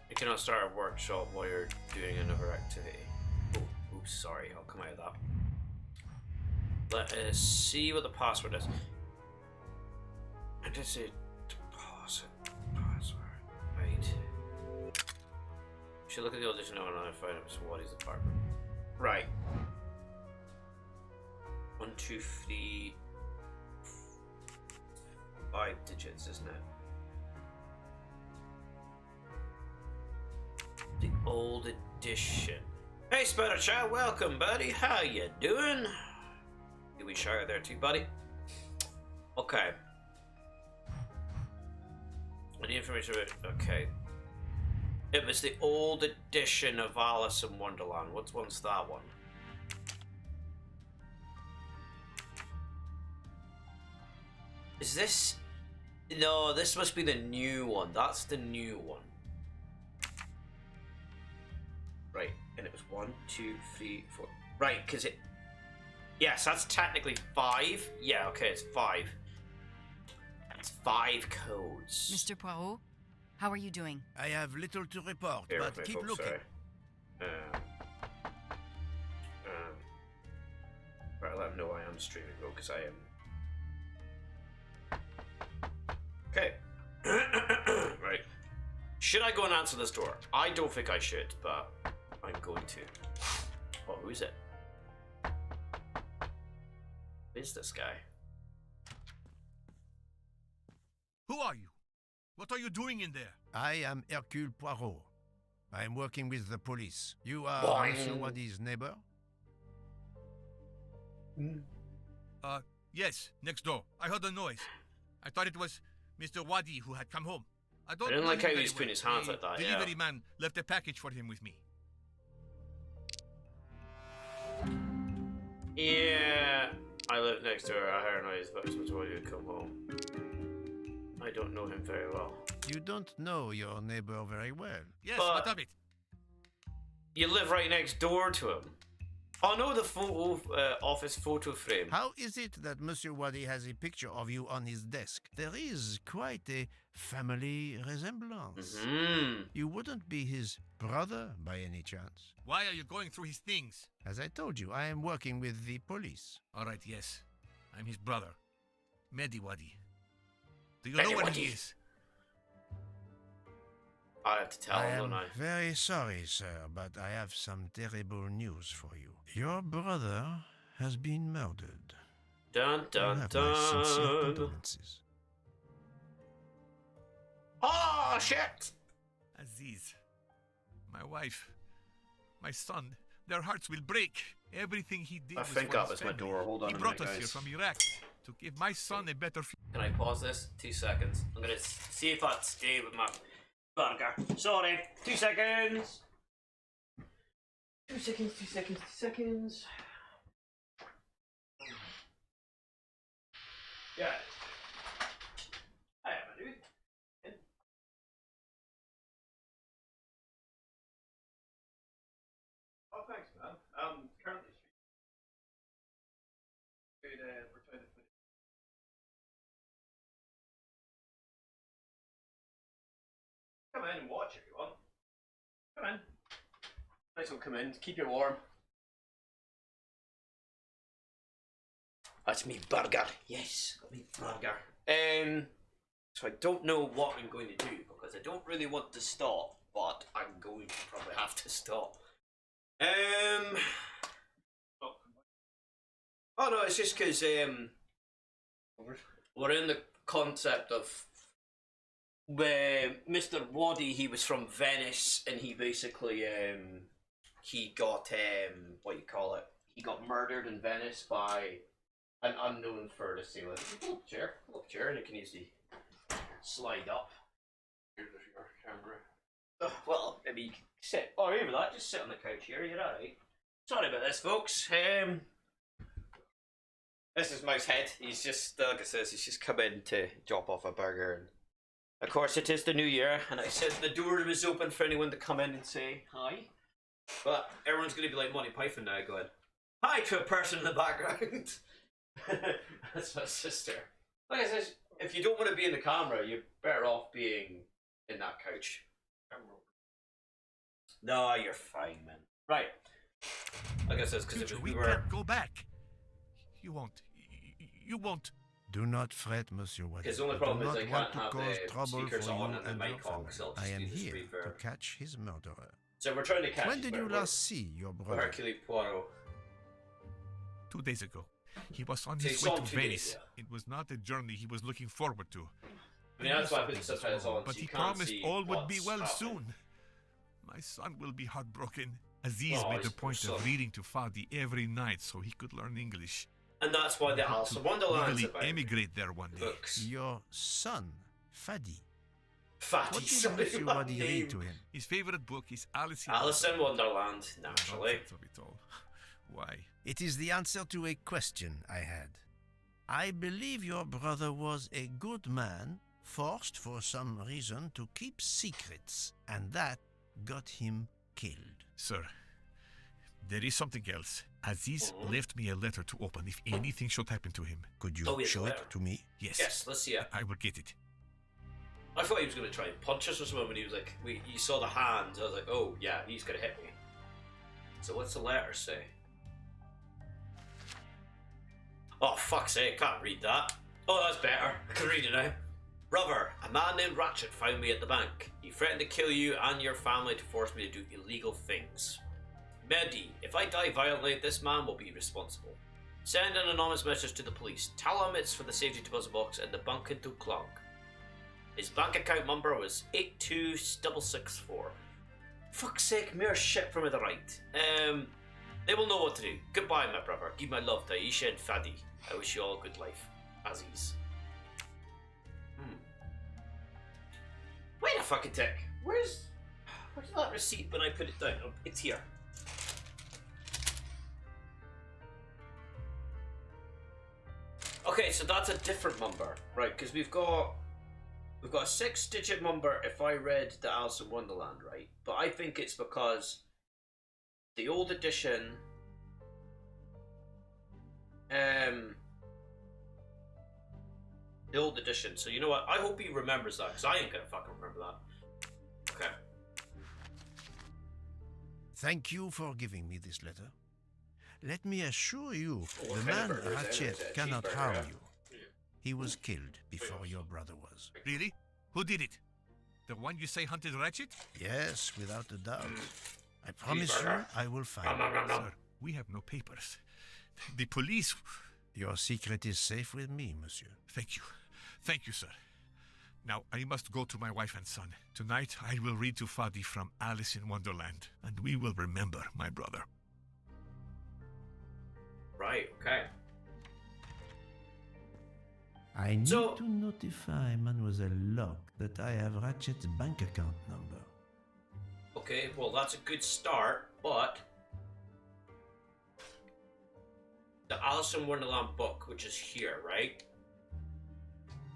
You cannot start a workshop while you're doing another activity. Oh, oops, sorry, I'll come out of that. Let us see what the password is. I did say deposit password. Right. Should look at the audition now and find out what is the department. Right. 1, 2, 3, 5 digits, isn't it? The old edition. Hey, Spider Child, welcome, buddy. How you doing? Did we shout there too, buddy? Okay. Any information about... Okay. It was the old edition of Alice in Wonderland. What's that one? Is this... No, this must be the new one. That's the new one. Right, and it was 1, 2, 3, 4. Right, because it... Yes, that's technically 5. Yeah, okay, it's 5. It's 5 codes. Mr. Poirot, how are you doing? I have little to report, Bear but with me, keep folks, looking. sorry. Right, let them know I am streaming though, because I am. Okay. Right. Should I go and answer this door? I don't think I should, but I'm going to. Oh, who is it? Who is this guy? Who are you? What are you doing in there? I am Hercule Poirot. I am working with the police. You are Boing. Monsieur Waddy's neighbor? Yes, next door. I heard a noise. I thought it was Mr. Waddy who had come home. I I didn't know like him how he very was putting well. his hands The like that, delivery yeah. man left a package for him with me. Yeah, I live next door. I heard a noise, but I was wanting to come home. I don't know him very well. You don't know your neighbor very well. Yes, But- what of it? You live right next door to him. Oh no, the photo office photo frame. How is it that Monsieur Waddy has a picture of you on his desk? There is quite a family resemblance. You wouldn't be his brother by any chance. Why are you going through his things? As I told you, I am working with the police. All right, yes. I'm his brother, Mehdi Waddy. Do you Mehdi know where Waddy. he is? I have to tell I him, am don't I? very sorry, sir, but I have some terrible news for you. Your brother has been murdered. Dun You dun have my sincere dun. condolences. Oh shit! Aziz, my wife, my son, their hearts will break. Everything he did I was think for that his was my family. door. Hold on He a brought minute, us here guys. from Iraq to give my son a better future. Can I pause this? 2 seconds. I'm gonna see if I stay with my burger. Sorry. 2 seconds. 2 seconds. 2 seconds. 2 seconds. Yeah. I am a dude. Oh, thanks, man. Currently we're trying to put come in and watch if you want. Come in. Nice one, come in. Keep you warm. That's me burger. Yes, got me burger. So I don't know what I'm going to do because I don't really want to stop, but I'm going to probably have to stop. Oh no, it's just because we're in the concept of Mr. Waddy. He was from Venice, and he basically he got what you call it? He got murdered in Venice by an unknown further sailor. Pull up chair, and it can easily slide up. Here's your camera. Well, maybe you can sit. Oh, even that. Just sit on the couch here. You're alright. Sorry about this, folks. This is Mouse Head. He's just, like I says, he's just come in to drop off a burger. And of course, it is the new year, and I said the door was open for anyone to come in and say hi. But everyone's going to be like Monty Python now, going hi to a person in the background. That's my sister. Like I said, if you don't want to be in the camera, you're better off being in that couch. No, you're fine, man. Right. Like I said, because we can't go back. You won't. You won't. Do not fret, Monsieur Waddy. His only I problem do is not I want can't to have cause the trouble speakers for on you and the and your mic on, family. so I'll I just am use this here reverb. to catch his murderer. So we're trying to catch. When did you last see your brother? Hercule Poirot. 2 days ago. He was on So his he way saw to him 2 days, Venice. yeah. It was not a journey he was looking forward to. I mean, that's why I put the subtitles on. But so he you can't promised see all would be what's well happening. soon. My son will be heartbroken. Aziz Oh, made his a point poor of son. reading to Fadi every night so he could learn English. And that's why the Alice in Wonderland's Legally about emigrate there one day. books. Your son, Fadi. Fatty, What did somebody Monsieur like Waddy name. read to him? His favorite book is Alice in Wonderland, naturally. Nonsense of it all. Why? It is the answer to a question I had. I believe your brother was a good man, forced for some reason to keep secrets, and that got him killed. Sir, there is something else. Aziz left me a letter to open if anything should happen to him. Could you Oh, yes, show a it letter. to me? Yes. Yes, let's see it. I will get it. I thought he was going to try and punch us or something when he was like, you saw the hand. I was like, oh, yeah, he's going to hit me. So what's the letter say? Oh, fuck's sake, can't read that. Oh, that's better. I can read it now. Brother, a man named Rachett found me at the bank. He threatened to kill you and your family to force me to do illegal things. Mehdi, if I die violently, this man will be responsible. Send an anonymous message to the police. Tell him it's for the safety deposit box in the bank in Duklong. His bank account number was 82664. Fuck's sake, mere shit from the right. They will know what to do. Goodbye, my brother. Give my love to Aisha and Fadi. I wish you all a good life. Aziz. Wait a fucking tick. Where's that receipt when I put it down? Oh, it's here. Okay, so that's a different number, right? Because we've got a 6-digit number if I read the Alice in Wonderland, right? But I think it's because the old edition, So you know what? I hope he remembers that because I ain't gonna fucking remember that. Okay. Thank you for giving me this letter. Let me assure you, What the kind man of burger is it? Is Rachetts it a cannot cheeseburger, harm yeah? you. He was killed before your brother was. Really? Who did it? The one you say hunted Rachett? Yes, without a doubt. I promise you, Cheeseburger. I will find him. Sir, we have no papers. The police... Your secret is safe with me, monsieur. Thank you. Thank you, sir. Now, I must go to my wife and son. Tonight, I will read to Fadi from Alice in Wonderland, and we will remember my brother. Right, okay. I need So- to notify Mademoiselle Locke that I have Rachet's bank account number. Okay, well that's a good start, but the Alice in Wonderland book, which is here, right?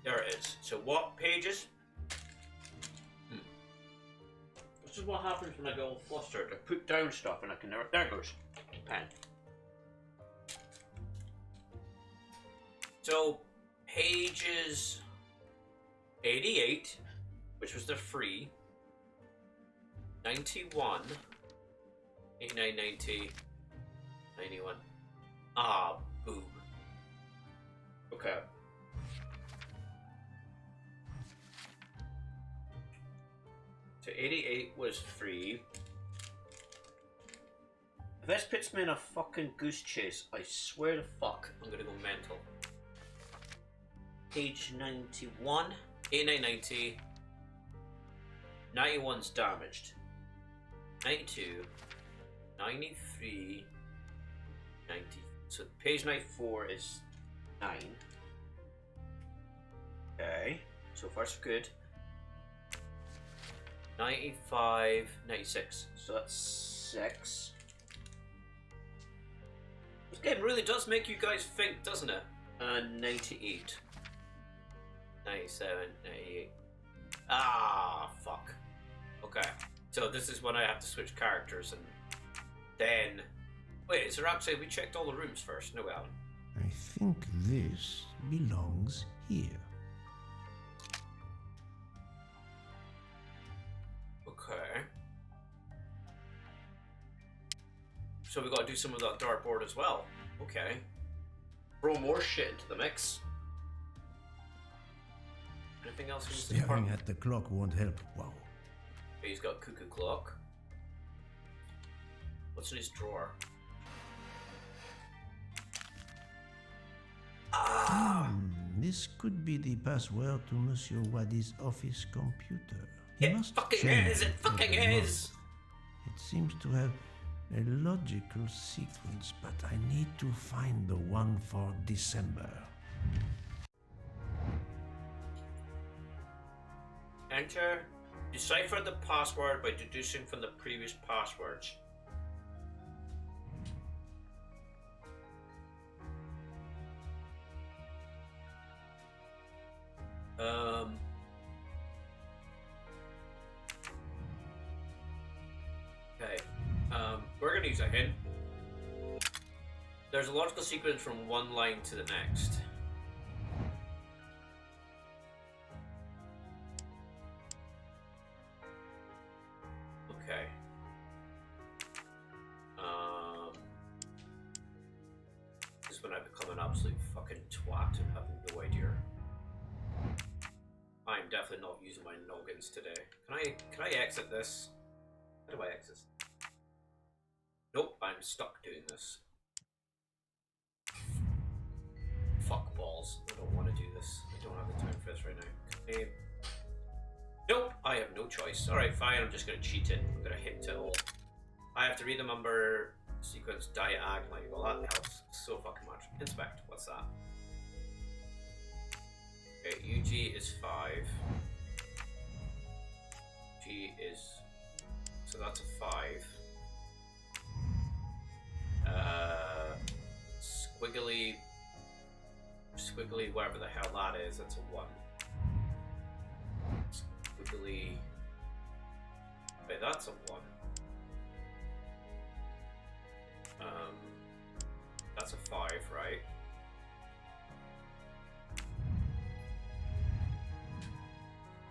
There it is. So what pages? This is what happens when I get all flustered. I put down stuff and I can never... There it goes. Pen. So, pages 88, which was the free, 91, 89, 90, 91. Ah, boom. Okay. So 88 was free. If this puts me in a fucking goose chase, I swear to fuck, I'm gonna go mental. Page 91, 89, 90. 91's damaged. 92, 93, 90. So page 94 is 9. Okay, so far so good. 95, 96. So that's 6. This game really does make you guys think, doesn't it? 98. 97, 98. Ah, fuck. Okay, so this is when I have to switch characters and then... Wait, is there actually... We checked all the rooms first. No, we haven't. I think this belongs here. Okay. So we gotta do some of that dartboard as well. Okay. Throw more shit into the mix. Anything else in this Staring apartment? at the clock won't help. Wow. Okay, he's got cuckoo clock. What's in his drawer? Ah! This could be the password to Monsieur Waddy's office computer. He It must fucking change is! It fucking every is! month. It seems to have a logical sequence, but I need to find the one for December. Enter. Decipher the password by deducing from the previous passwords. Okay. We're gonna use a hint. There's a logical sequence from one line to the next. Okay. This is when I become an absolute fucking twat and have no idea. I'm definitely not using my noggins today. Can I exit this? How do I exit? Nope, I'm stuck doing this. Fuck balls. I don't want to do this. I don't have the time for this right now. Nope, I have no choice. Alright, fine, I'm just gonna cheat it. I'm gonna hint it all. I have to read the number sequence diagonally. Well, that helps so fucking much. Inspect, what's that? Okay, UG is 5. G is... So that's a 5. Squiggly, whatever the hell that is, that's a 1. Squiggly... Wait, that's a 1. That's a 5, right?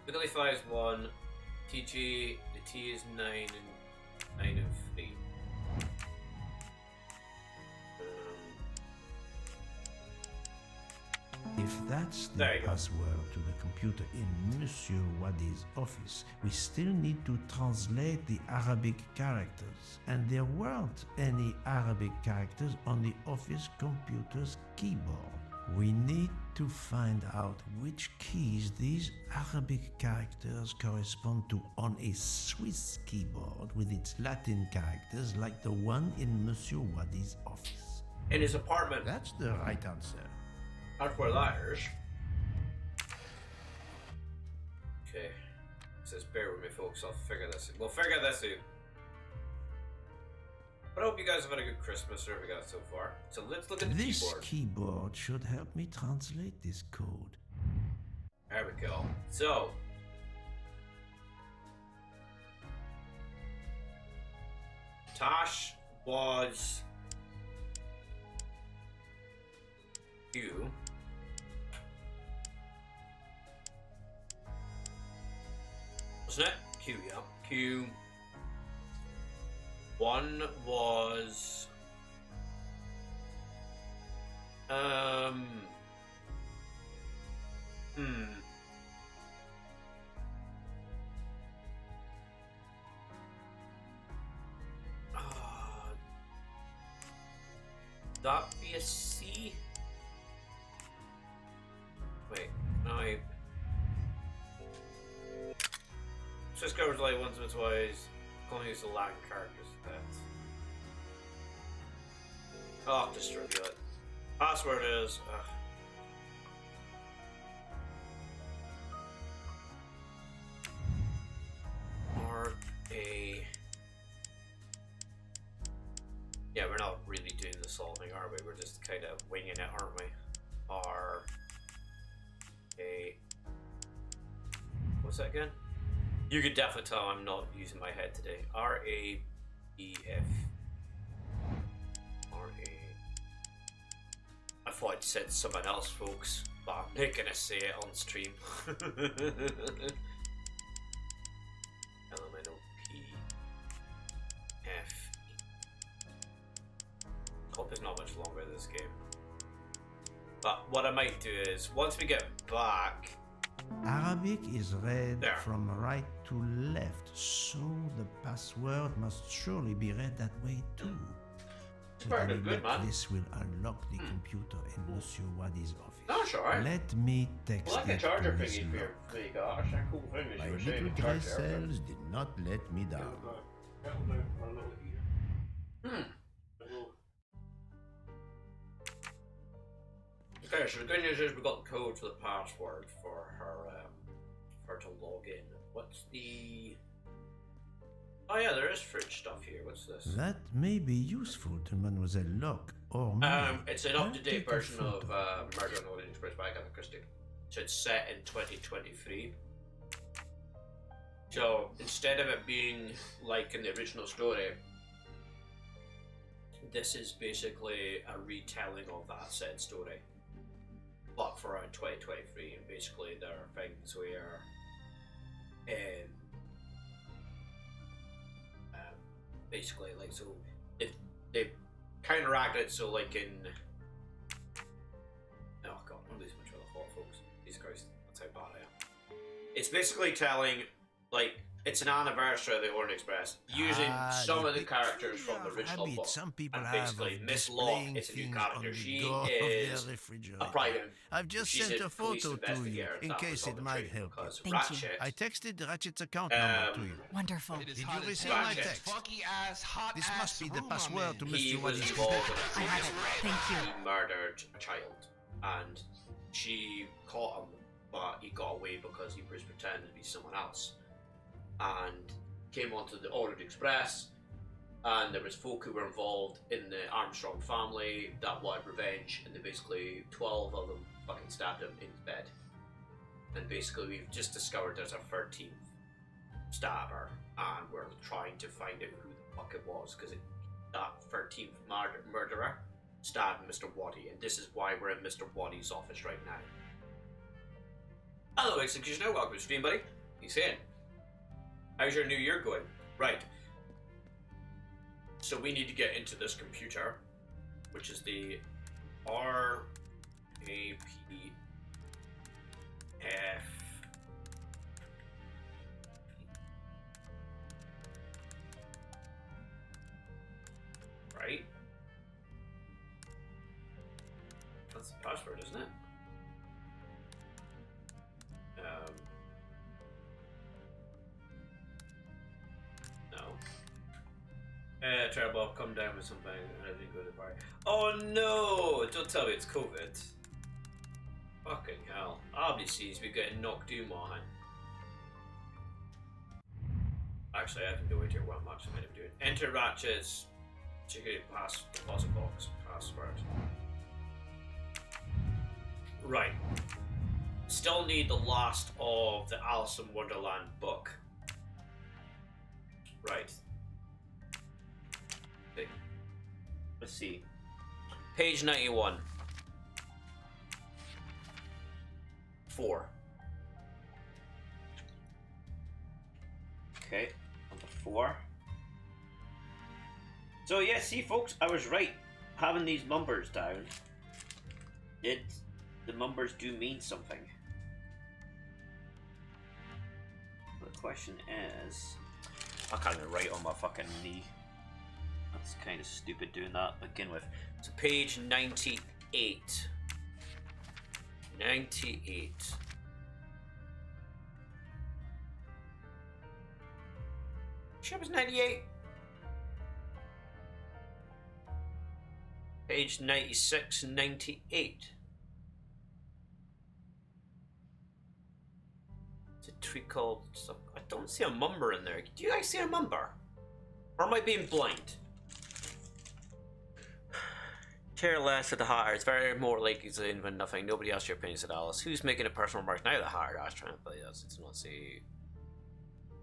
Squiggly 5 is 1. TG, the T is 9 and 9 and 3. If that's the There you go. password to the computer in Monsieur Waddy's office, we still need to translate the Arabic characters. And there weren't any Arabic characters on the office computer's keyboard. We need to find out which keys these Arabic characters correspond to on a Swiss keyboard with its Latin characters like the one in Monsieur Waddy's office. In his apartment. That's the right answer. Not for liars. Okay. It says bear with me folks, I'll figure this out. We'll figure this out. But I hope you guys have had a good Christmas, whatever we got so far. So let's look at the This keyboard. keyboard should help me translate this code. There we go. So. Tosh was Q. Wasn't it? Q, yeah. Q One was that be a C? Wait, no. Swiss covers like once or twice. Calling use the Latin characters. That's. I'll have to distribute it. Password is. R-A. Yeah, we're not really doing the solving, are we? We're just kind of winging it, aren't we? R-A. What's that again? You could definitely tell I'm not using my head today. R-A-E-F. R-A. I thought I'd said someone else, folks, but I'm not gonna say it on stream. L-M-N-O-P-F-E. Hope it's not much longer this game. But what I might do is, once we get back... Arabic is read There. from right to left, so the password must surely be read that way too. Very good, man. This will unlock the computer in Monsieur Wadi's office. No, it's alright. Let me text Like a it charger to Miss thingy for your Locke. there you go. Actually, a cool thing is My you were saying little the dress charger. cells did not let me down. Okay, so the good news is we got the code for the password for her to log in. What's the... Oh yeah, there is fridge stuff here. What's this? That may be useful to Mademoiselle Locke or me. It's an I'll up-to-date take a version of photo. Murder on the Orient Express by Agatha Christie. So it's set in 2023. So instead of it being like in the original story, this is basically a retelling of that said story, but for around 2023. And basically there are things where basically like, so they counteract it, so like in, oh god, I'm losing my train of thought, folks. Jesus Christ, that's how bad I am. It's basically telling, like, it's an anniversary of the Orient Express, using some of the characters from the original book. Some people And have basically, of Miss Locke displaying is a new things character. on the She door of is their a refrigerator. private. I've just She's sent a police photo to you investigator, in that was case on it the might train, help you. because Thank you. Rachett, I texted Rachet's account number to you. Wonderful. Did you receive my Rachetts. text? Hot This must be the password to he Mr. was Wadi's involved computer. in I have it. Thank you. He murdered a child, and she caught him, but he got away because he was pretending to be someone else, and came onto the Orient Express, and there was folk who were involved in the Armstrong family that wanted revenge, and they basically 12 of them fucking stabbed him in his bed. And basically we've just discovered there's a 13th stabber, and we're trying to find out who the fuck it was, because that 13th murderer stabbed Mr. Wadi, and this is why we're in Mr. Wadi's office right now. Hello, Executioner, welcome to the stream, buddy. He's in. How's your new year going? Right. So we need to get into this computer, which is the RAPF. Right? That's the password, isn't it? No. Terrible, I've come down with something and I didn't go to the bar. Oh no! Don't tell me it's COVID. Fucking hell. Obviously, he's been getting knocked down, man. Actually, I can do it here. What much I'm going to do it. Enter Rachetts. Security pass deposit box password. Right. Still need the last of the Alice in Wonderland book. Right. Okay. Let's see. Page 91. 4. Okay, number 4. So yeah, see folks, I was right. Having these numbers down, the numbers do mean something. The question is, I can't even write on my fucking knee. That's kind of stupid doing that to begin with. So page 98. 98. Sure it was 98. Page 96 and 98. It's a treacle. I don't see a number in there. Do you guys see a number? Or am I being blind? Care less at the Hatter. It's very more likely to invent nothing. Nobody asked your opinion, said Alice. Who's making a personal remark now? The Hatter asked, trying to play us. It's not say.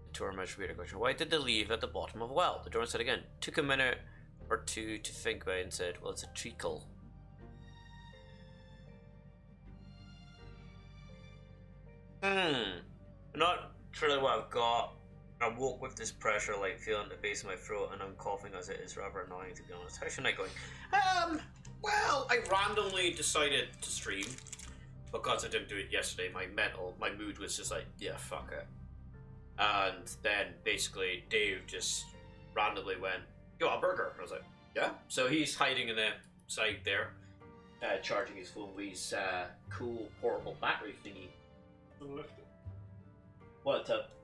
The tour much weirder question. Why did they leave at the bottom of a well? The drone said again. Took a minute or two to think about it and said, well, it's a treacle. Not sure what I've got. I woke with this pressure, like feeling the base of my throat, and I'm coughing as it is rather annoying, to be honest. How should I go? Well, I randomly decided to stream because I didn't do it yesterday. My mood was just like, yeah, fuck it. And then basically Dave just randomly went, yo, a burger. I was like, yeah. So he's hiding in the side there, charging his phone with his cool portable battery thingy. Well,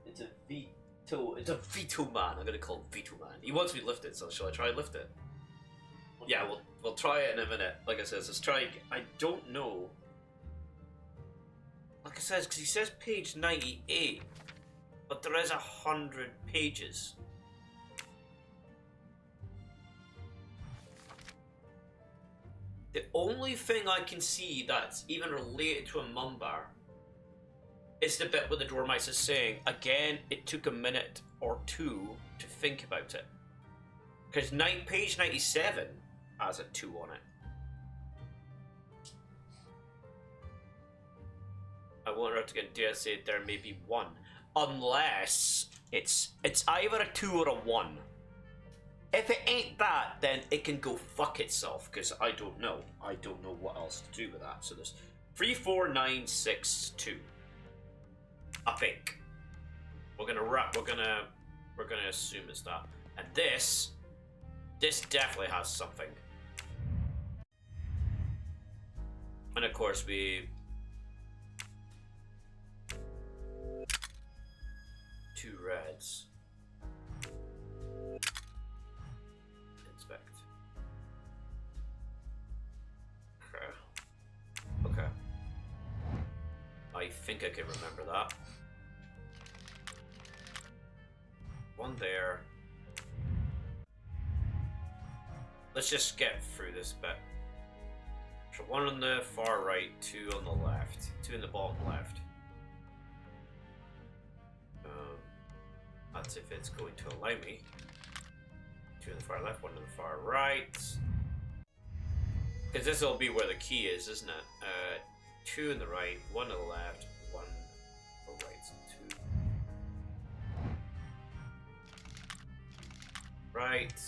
it's a Vito man. I'm gonna call him Vito man. He wants me to lift it, so shall I try and lift it? Yeah, we'll try it in a minute. Like I said, let's try. I don't know. Like I said, because he says page 98, but there is 100 pages. The only thing I can see that's even related to a mumbar is the bit where the Dormice is saying, again, it took a minute or two to think about it. Because page 97 has a 2 on it. I wonder if again, dare say there may be 1. Unless it's either a 2 or a 1. If it ain't that, then it can go fuck itself, because I don't know. I don't know what else to do with that. So there's 3, 4, 9, 6, 2. I think. We're gonna assume it's that. And this definitely has something. And of course 2 reds. Inspect. Okay. I think I can remember that. 1 there. Let's just get through this bit. So 1 on the far right, 2 on the left, 2 in the bottom left. That's if it's going to allow me. 2 in the far left, 1 in the far right. Because this will be where the key is, isn't it? 2 in the right, 1 on the left, 1 on the right, so 2. Right,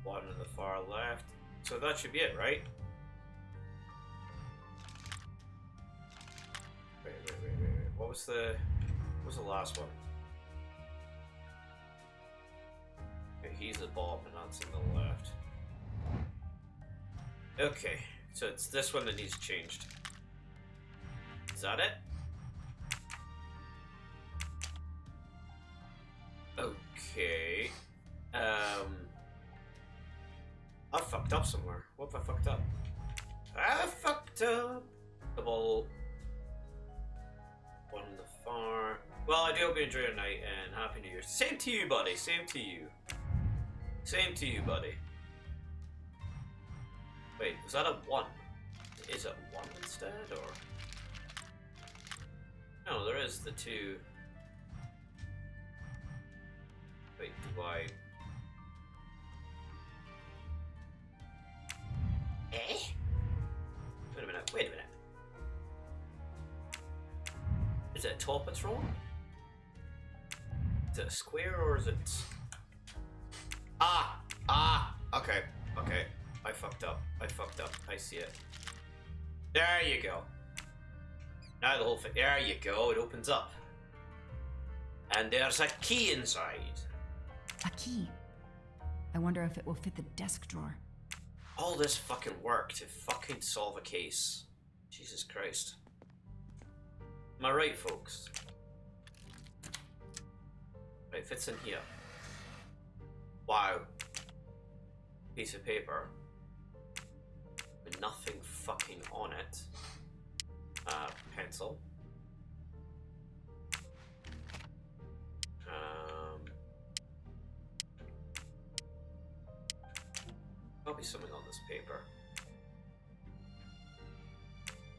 1 on the far left. So that should be it, right? Wait. What was the last one? Okay, he's the bottom and that's on the left. Okay, so it's this one that needs changed. Is that it? Okay. I fucked up somewhere. What have I fucked up? I fucked up. Double. 1 in the far. Well, I do hope you enjoy your night and Happy New Year. Same to you, buddy. Same to you. Same to you, buddy. Wait, was that a 1? Is it 1 instead, or? No, there is the 2. Wait, do I? Eh? Wait a minute. Is it a top it's wrong? Is it a square or is it? Ah! Okay, okay. I fucked up. I fucked up. I see it. There you go. Now the whole thing. There you go. It opens up. And there's a key inside. A key. I wonder if it will fit the desk drawer. All this fucking work to fucking solve a case. Jesus Christ. Am I right, folks? Right, fits in here. Wow. Piece of paper. With nothing fucking on it. Pencil. Probably something on this paper.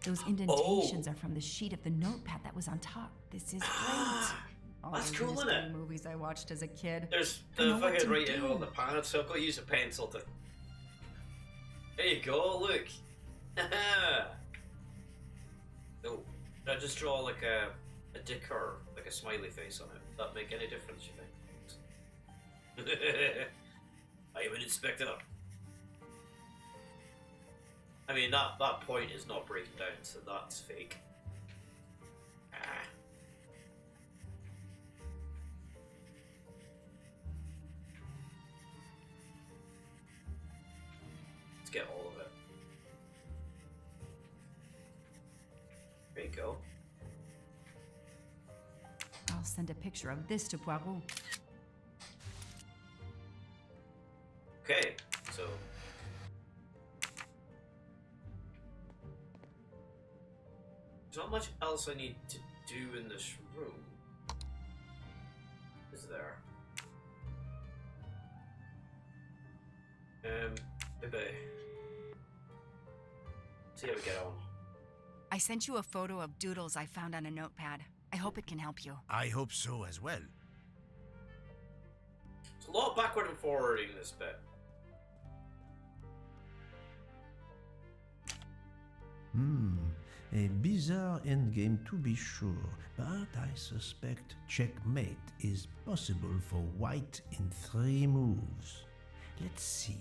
Those indentations are from the sheet of the notepad that was on top. This is great. All That's those cool, isn't mystery it? movies I watched as a kid. There's I know the what fucking to writing do. on the pad, so I've got to use a pencil to. There you go, look. No, I just draw like a dick or like a smiley face on it. Would that make any difference, you think? I am an inspector. I mean, that point is not breaking down, so that's fake. Let's get all of it. There you go. I'll send a picture of this to Poirot. Okay, so there's not much else I need to do in this room, is there? Maybe. See how we get on. I sent you a photo of doodles I found on a notepad. I hope it can help you. I hope so as well. There's a lot of backward and forwarding this bit. A bizarre endgame to be sure, but I suspect checkmate is possible for white in 3 moves. Let's see.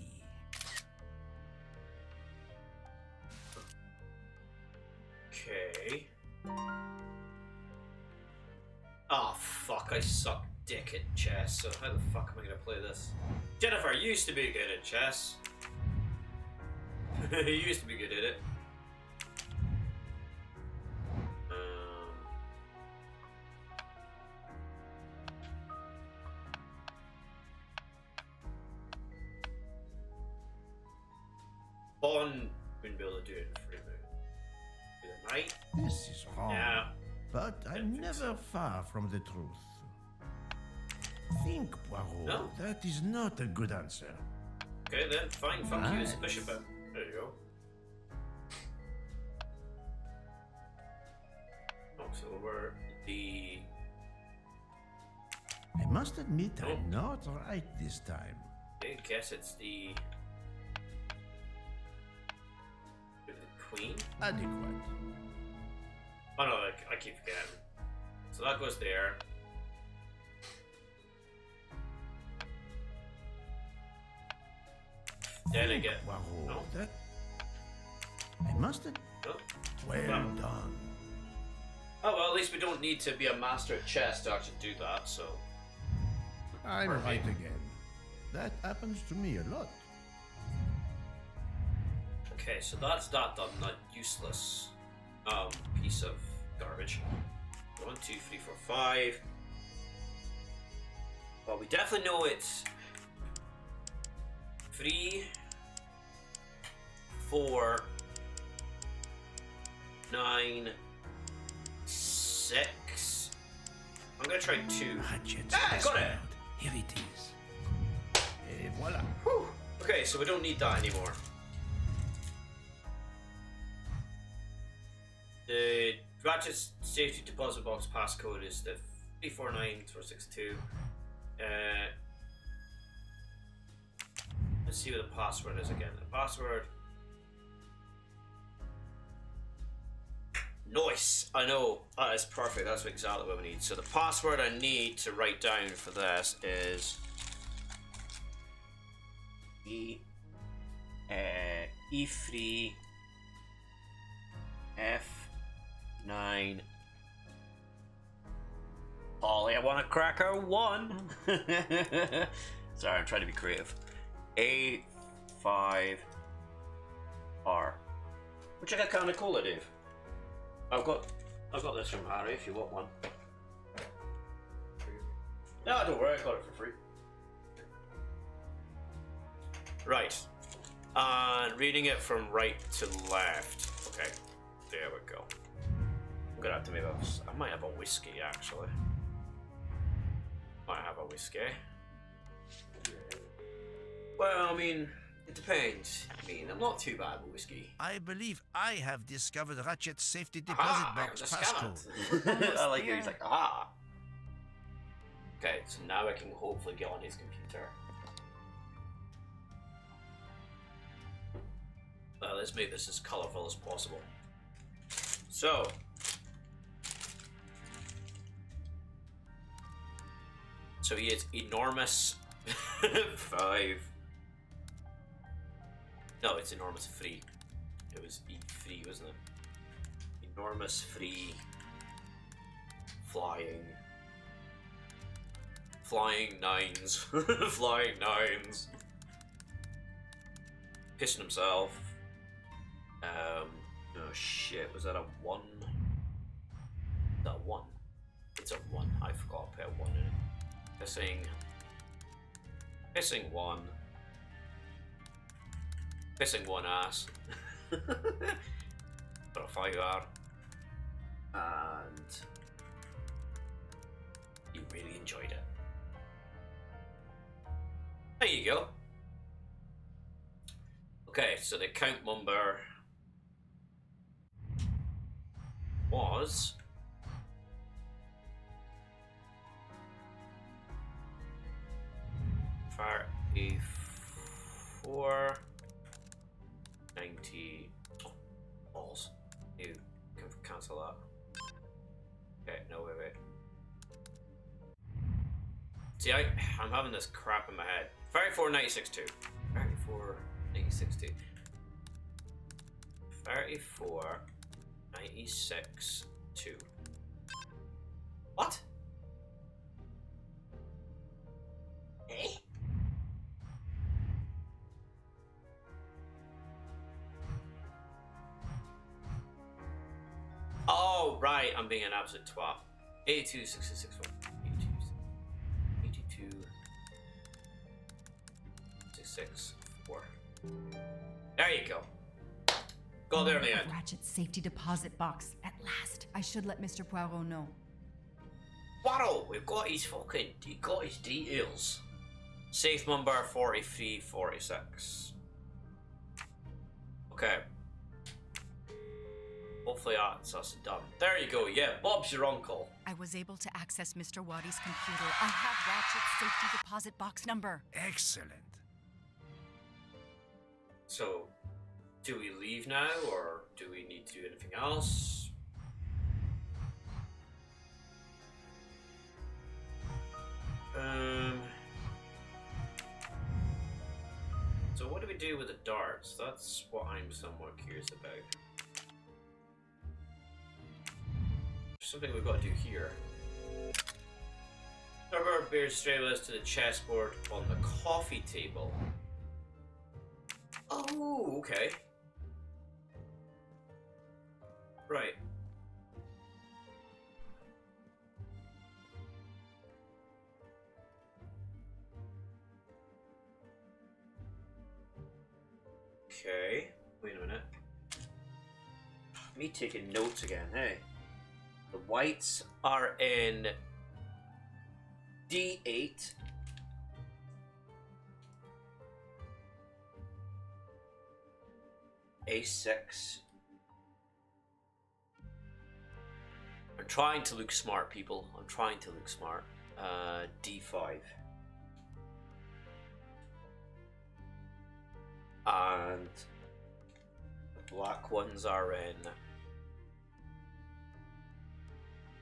Okay. Oh fuck, I suck dick at chess, so how the fuck am I gonna play this? Jennifer used to be good at chess. You used to be good at it. Bond wouldn't be able to do it in 3 moves. Do the knight. This is wrong. Yeah. But I'm never far from the truth. Think, Poirot. No. That is not a good answer. Okay then, fine, fuck you, it's a Nice. bishop then. There you go. Knocks over the... I must admit Oh. I'm not right this time. I guess it's the... Queen? Adequate. Oh no, I keep forgetting. So that goes there. Then I get... Poirot, No. that... I must ad... No. Well Well. done. Oh well, at least we don't need to be a master at chess to actually do that, so... I'm Perfect. right again. That happens to me a lot. Okay, so that's that done, that useless piece of garbage. 1, 2, 3, 4, 5. Well, we definitely know it's 3, 4, 9, 6. I'm gonna try 2. Rachetts Ah, I got it! password. Here it is. Et voilà. Whew. Okay, so we don't need that anymore. The Rachetts safety deposit box passcode is the 349462. Let's see what the password is again. The password. Nice! I know. That is perfect. That's exactly what we need. So the password I need to write down for this is E3, F9. Ollie, I want a cracker 1. Sorry, I'm trying to be creative. A5, R. Which I got kind of cooler, Dave. I've got this from Harry if you want one. No, don't worry, I got it for free. Right. Reading it from right to left. Okay, there we go. I'm gonna have to maybe I might have a whiskey actually. Might have a whiskey. Well, I mean, it depends. I mean, I'm not too bad with whiskey. I believe I have discovered Rachet's safety deposit box passcode. I like it. He's like, ah. Okay, so now I can hopefully get on his computer. Let's make this as colourful as possible. So, he is enormous 5. No, it's enormous 3. It was E3, wasn't it? Enormous 3. Flying 9s. Flying 9s. Pissing himself. Oh shit, was that a 1? Is that a 1? It's a 1. I forgot to put a 1 in it. Pissing 1. Pissing 1 ass. For a 5R. And you really enjoyed it. There you go. Okay, so the account number was 490. Oh, balls. You can cancel that. Okay, no, wait. See, I'm having this crap in my head. 34962. 34962. 34962. What? Eh? Oh, right, I'm being an absolute twat. 82, 66, 82, 66, 4. There you go. Go there in the end. Rachet's safety deposit box. At last. I should let Mr. Poirot know. Poirot, we've got his details. Safe number 4346. Okay. Hopefully that's us done. There you go, yeah, Bob's your uncle. I was able to access Mr. Waddy's computer. I have Rachet's safety deposit box number. Excellent. So, do we leave now, or do we need to do anything else? So what do we do with the darts? That's what I'm somewhat curious about. There's something we've got to do here. Server bears trailers to the chessboard on the coffee table. Oh, okay. Right. Okay. Wait a minute. Me taking notes again, hey. The whites are in D8. A6. I'm trying to look smart, people. I'm trying to look smart. D5. And the black ones are in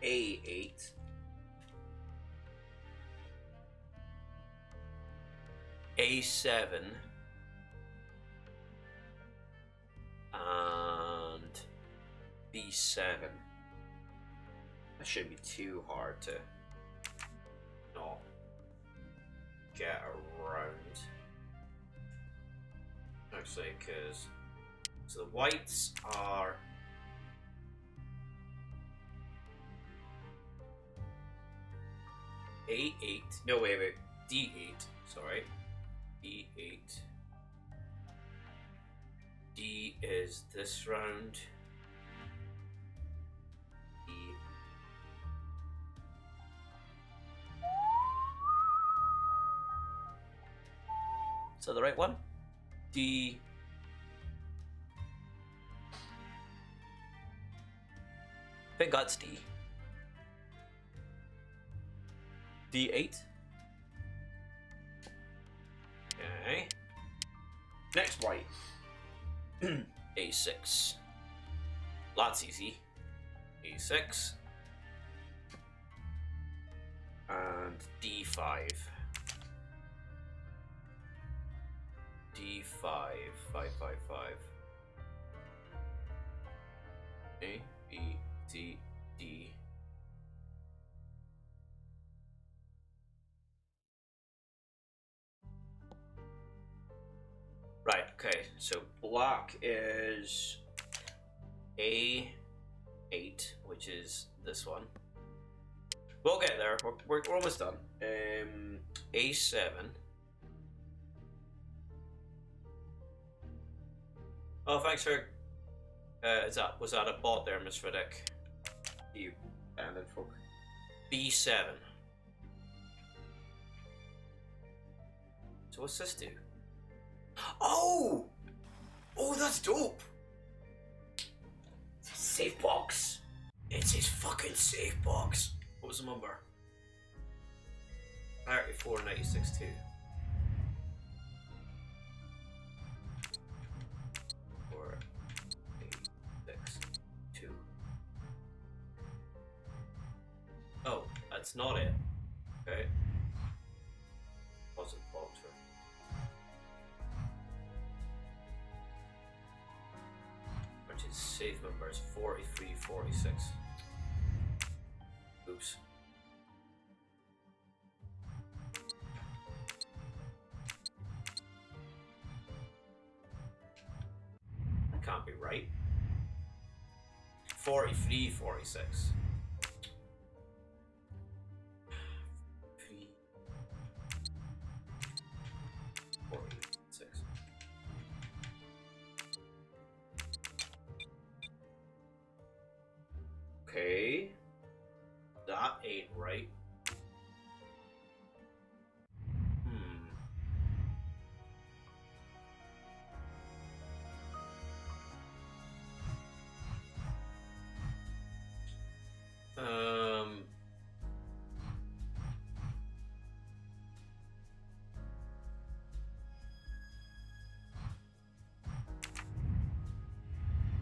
A8. A7. and B7. That shouldn't be too hard to not get around. Actually, because so the whites are A8. No, wait. D8. Sorry. D8. D is this round. E. Is that the right one? D. I think that's D. D8. Okay. Next white. A6. Lots easy. A6. And D5. D5. 5, 5, 5. A, B, C, D. Right, okay, so black is A8, which is this one. We'll get there, we're almost done. A7. Oh, thanks for, was that a bot there, Miss Riddick? You banded folk. B7. So what's this do? Oh! Oh, that's dope! It's a safe box. It's his fucking safe box. What was the number? 34962. 4, 8, 6, 2. Oh, that's not it. Okay. Wasn't falter. Which is safe numbers 43, 46. Oops. That can't be right. 43, 46. 46. Okay. That ain't right.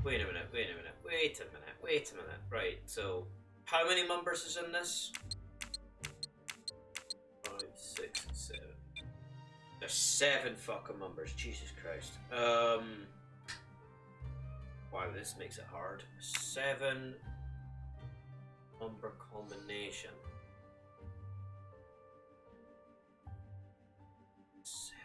Wait a minute. Right, so how many numbers is in this? 5, 6, 7. There's 7 fucking numbers, Jesus Christ. Wow, this makes it hard. 7 number combination. 7.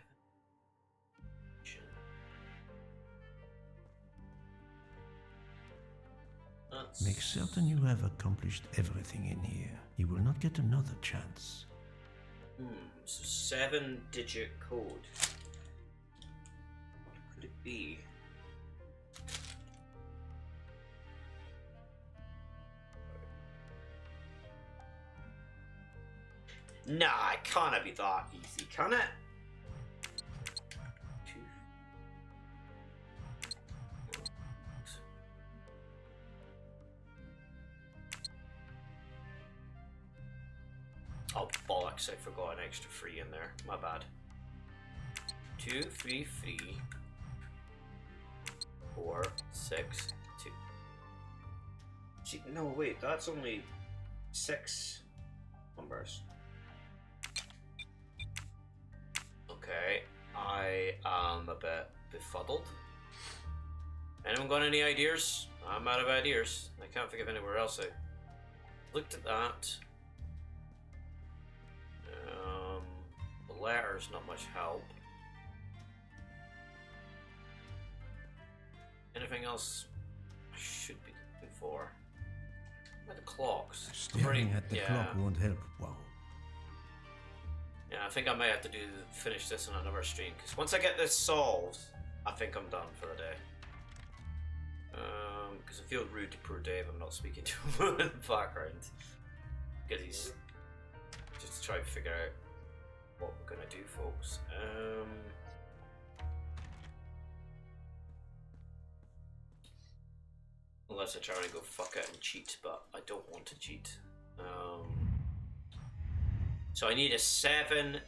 Make certain you have accomplished everything in here. You will not get another chance. So 7-digit code. What could it be? Nah, it can't be that easy, can it? Oh, bollocks, I forgot an extra 3 in there. My bad. 2, 3, 3, 4, 6, 2. Gee, no, wait, that's only 6 numbers. Okay, I am a bit befuddled. Anyone got any ideas? I'm out of ideas. I can't think of anywhere else I looked at that. The letter's not much help. Anything else I should be looking for? What are the clocks? Staring at the clock won't help, wow. Yeah, I think I might have to finish this on another stream, because once I get this solved, I think I'm done for the day. Because I feel rude to poor Dave, I'm not speaking to him in the background. Because he's just trying to figure out what we're gonna do, folks. Unless I try and go fuck it and cheat, but I don't want to cheat. So I need a 7-digit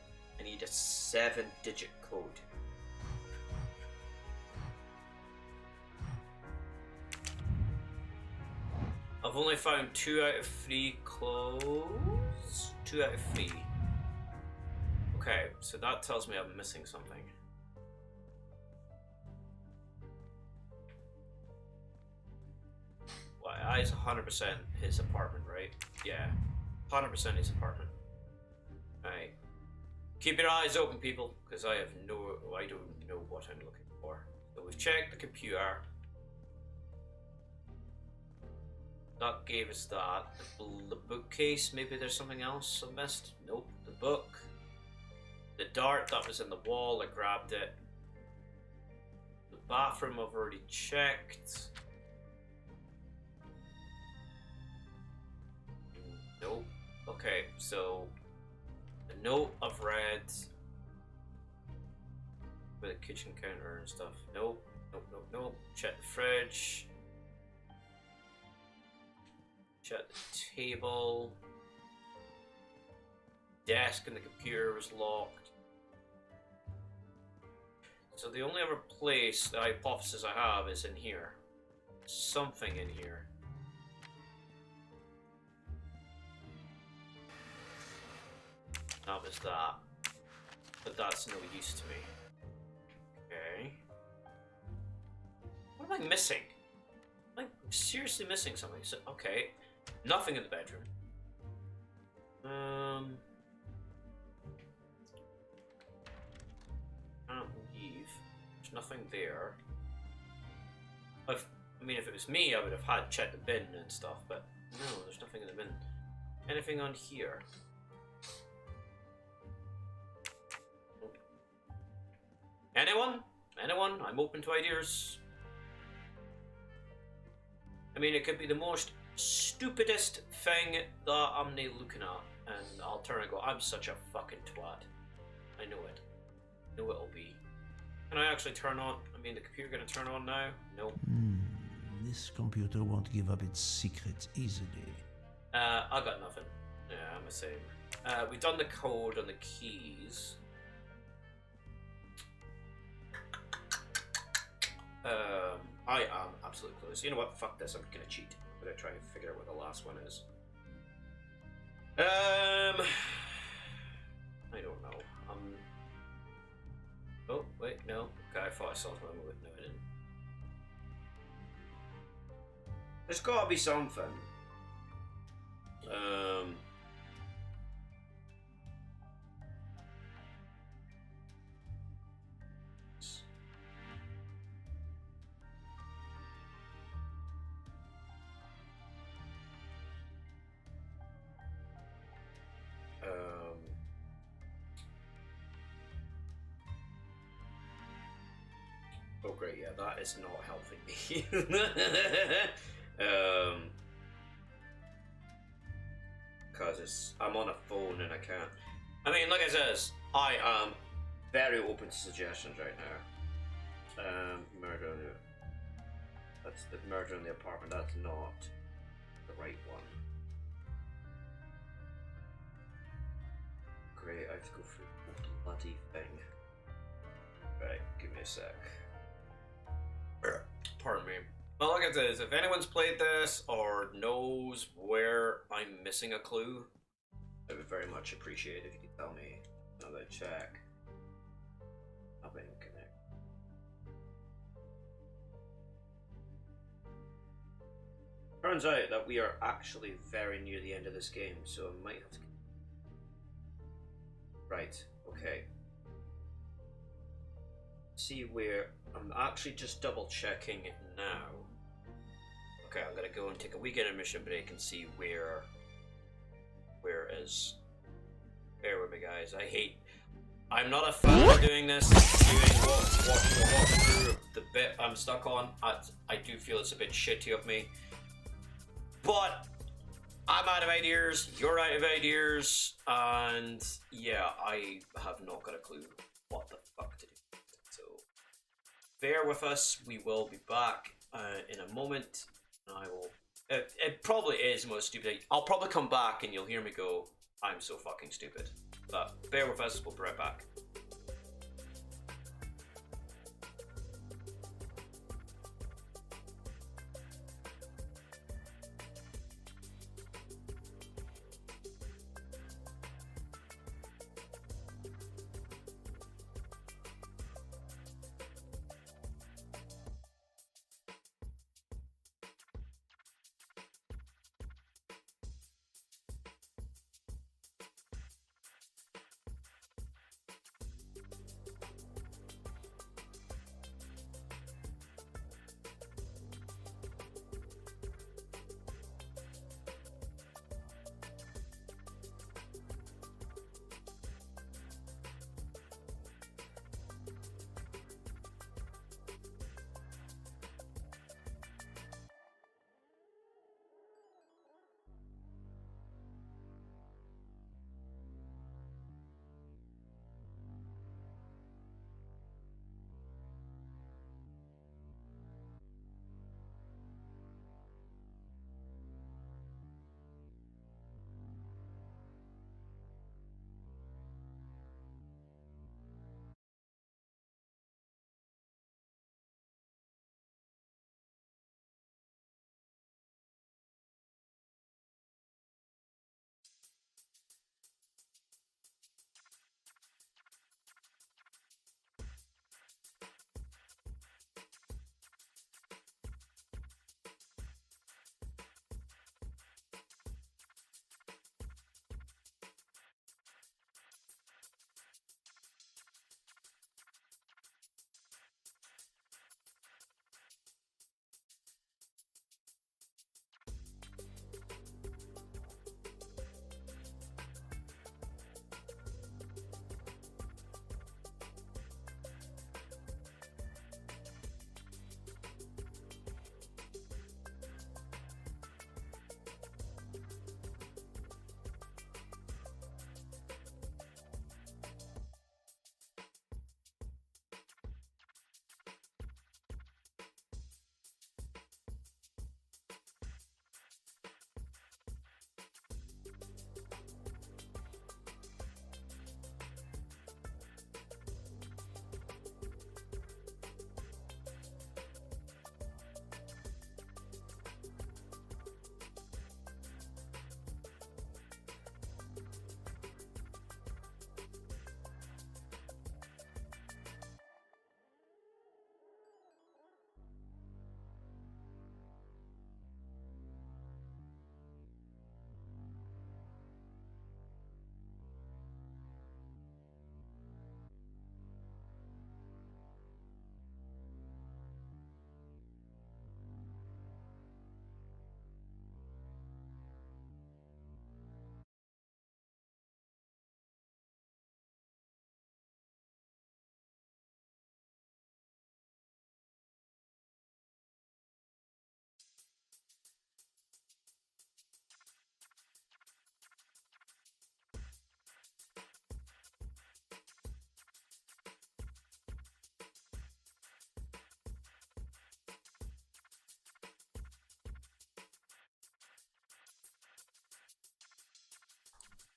code. I've only found 2 out of 3 clothes. 2 out of 3. Okay, so that tells me I'm missing something. Well, it's 100% his apartment, right? Yeah, 100% his apartment. Alright. Keep your eyes open, people, because I don't know what I'm looking for. So we've checked the computer. That gave us that. The bookcase, maybe there's something else I missed. Nope. The book. The dart that was in the wall, I grabbed it. The bathroom I've already checked. Nope. Okay, so the note I've read with the kitchen counter and stuff. Nope. Nope, nope, nope. Check the fridge. Check the table. Desk and the computer was locked. So the only other place, the hypothesis I have, is in here. Something in here. That was that. But that's no use to me. Okay. What am I missing? I'm seriously missing something. So, okay. Nothing in the bedroom. Can't leave. There's nothing there. I mean, if it was me, I would have had checked the bin and stuff, but no, there's nothing in the bin. Anything on here? Anyone? Anyone? I'm open to ideas. I mean, it could be the most stupidest thing that I'm not looking at, and I'll turn and go, I'm such a fucking twat. I know it. I know it'll be. Can I actually turn on? I mean, the computer gonna turn on now? Nope. This computer won't give up its secrets easily. I got nothing. Yeah, I'm the same. We've done the code on the keys. I am absolutely clueless. You know what? Fuck this. I'm gonna cheat. I'm gonna try and figure out what the last one is. I don't know. Oh wait, no. Okay, I thought I saw something with no, I didn't. There's gotta be something. Oh great, yeah, that is not helping me. Because I'm on a phone and I can't. I mean, like I says, I am very open to suggestions right now. Murder on the... That's the murder in the apartment, that's not the right one. Great, I have to go through the bloody thing. Right, give me a sec. Pardon me. Well, like I said, if anyone's played this or knows where I'm missing a clue, I would very much appreciate it if you could tell me. Another check. I've been connected. Turns out that we are actually very near the end of this game, so I might have to... Right, okay. See where... I'm actually just double checking it now. Okay, I'm gonna go and take a week intermission break and see where it is. Bear with me, guys. I'm not a fan of doing this, doing watching a walkthrough of the bit I'm stuck on. I do feel it's a bit shitty of me. But I'm out of ideas, you're out of ideas, and yeah, I have not got a clue what the fuck to do. So bear with us, we will be back in a moment. I will. It probably is the most stupid. I'll probably come back and you'll hear me go, I'm so fucking stupid. But bear with us, we'll be right back.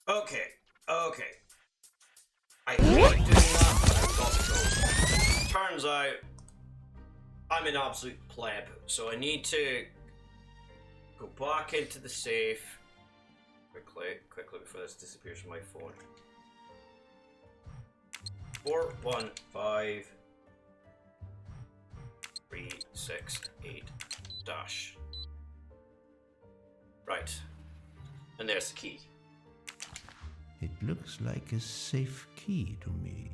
Okay. I hate doing that, but I've got to go. Turns out, I'm an absolute pleb, so I need to go back into the safe quickly before this disappears from my phone. 415368 dash. Right. And there's the key. It looks like a safe key to me.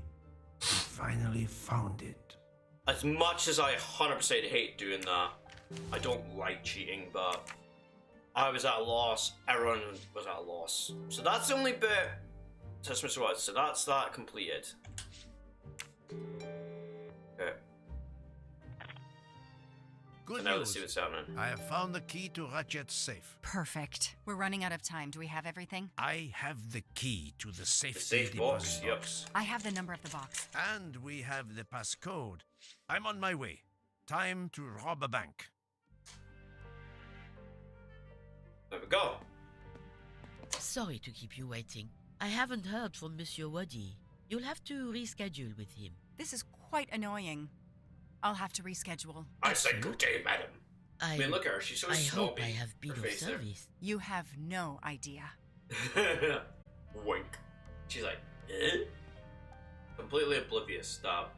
We finally found it. As much as I 100% hate doing that, I don't like cheating, but I was at a loss, everyone was at a loss. So that's the only bit, says Mr. Watts, so that's that completed. Okay. Good Now let's news. see what's happening. I have found the key to Rachet's safe. Perfect. We're running out of time. Do we have everything? I have the key to the safety safe box, deposit yep. box. I have the number of the box. And we have the passcode. I'm on my way. Time to rob a bank. There we go. Sorry to keep you waiting. I haven't heard from Monsieur Waddy. You'll have to reschedule with him. This is quite annoying. I'll have to reschedule. I said good day, madam. I mean, look at her. She's so I snobby. hope I have been Her of face there. service. You have no idea. Wink. She's like, eh? Completely oblivious that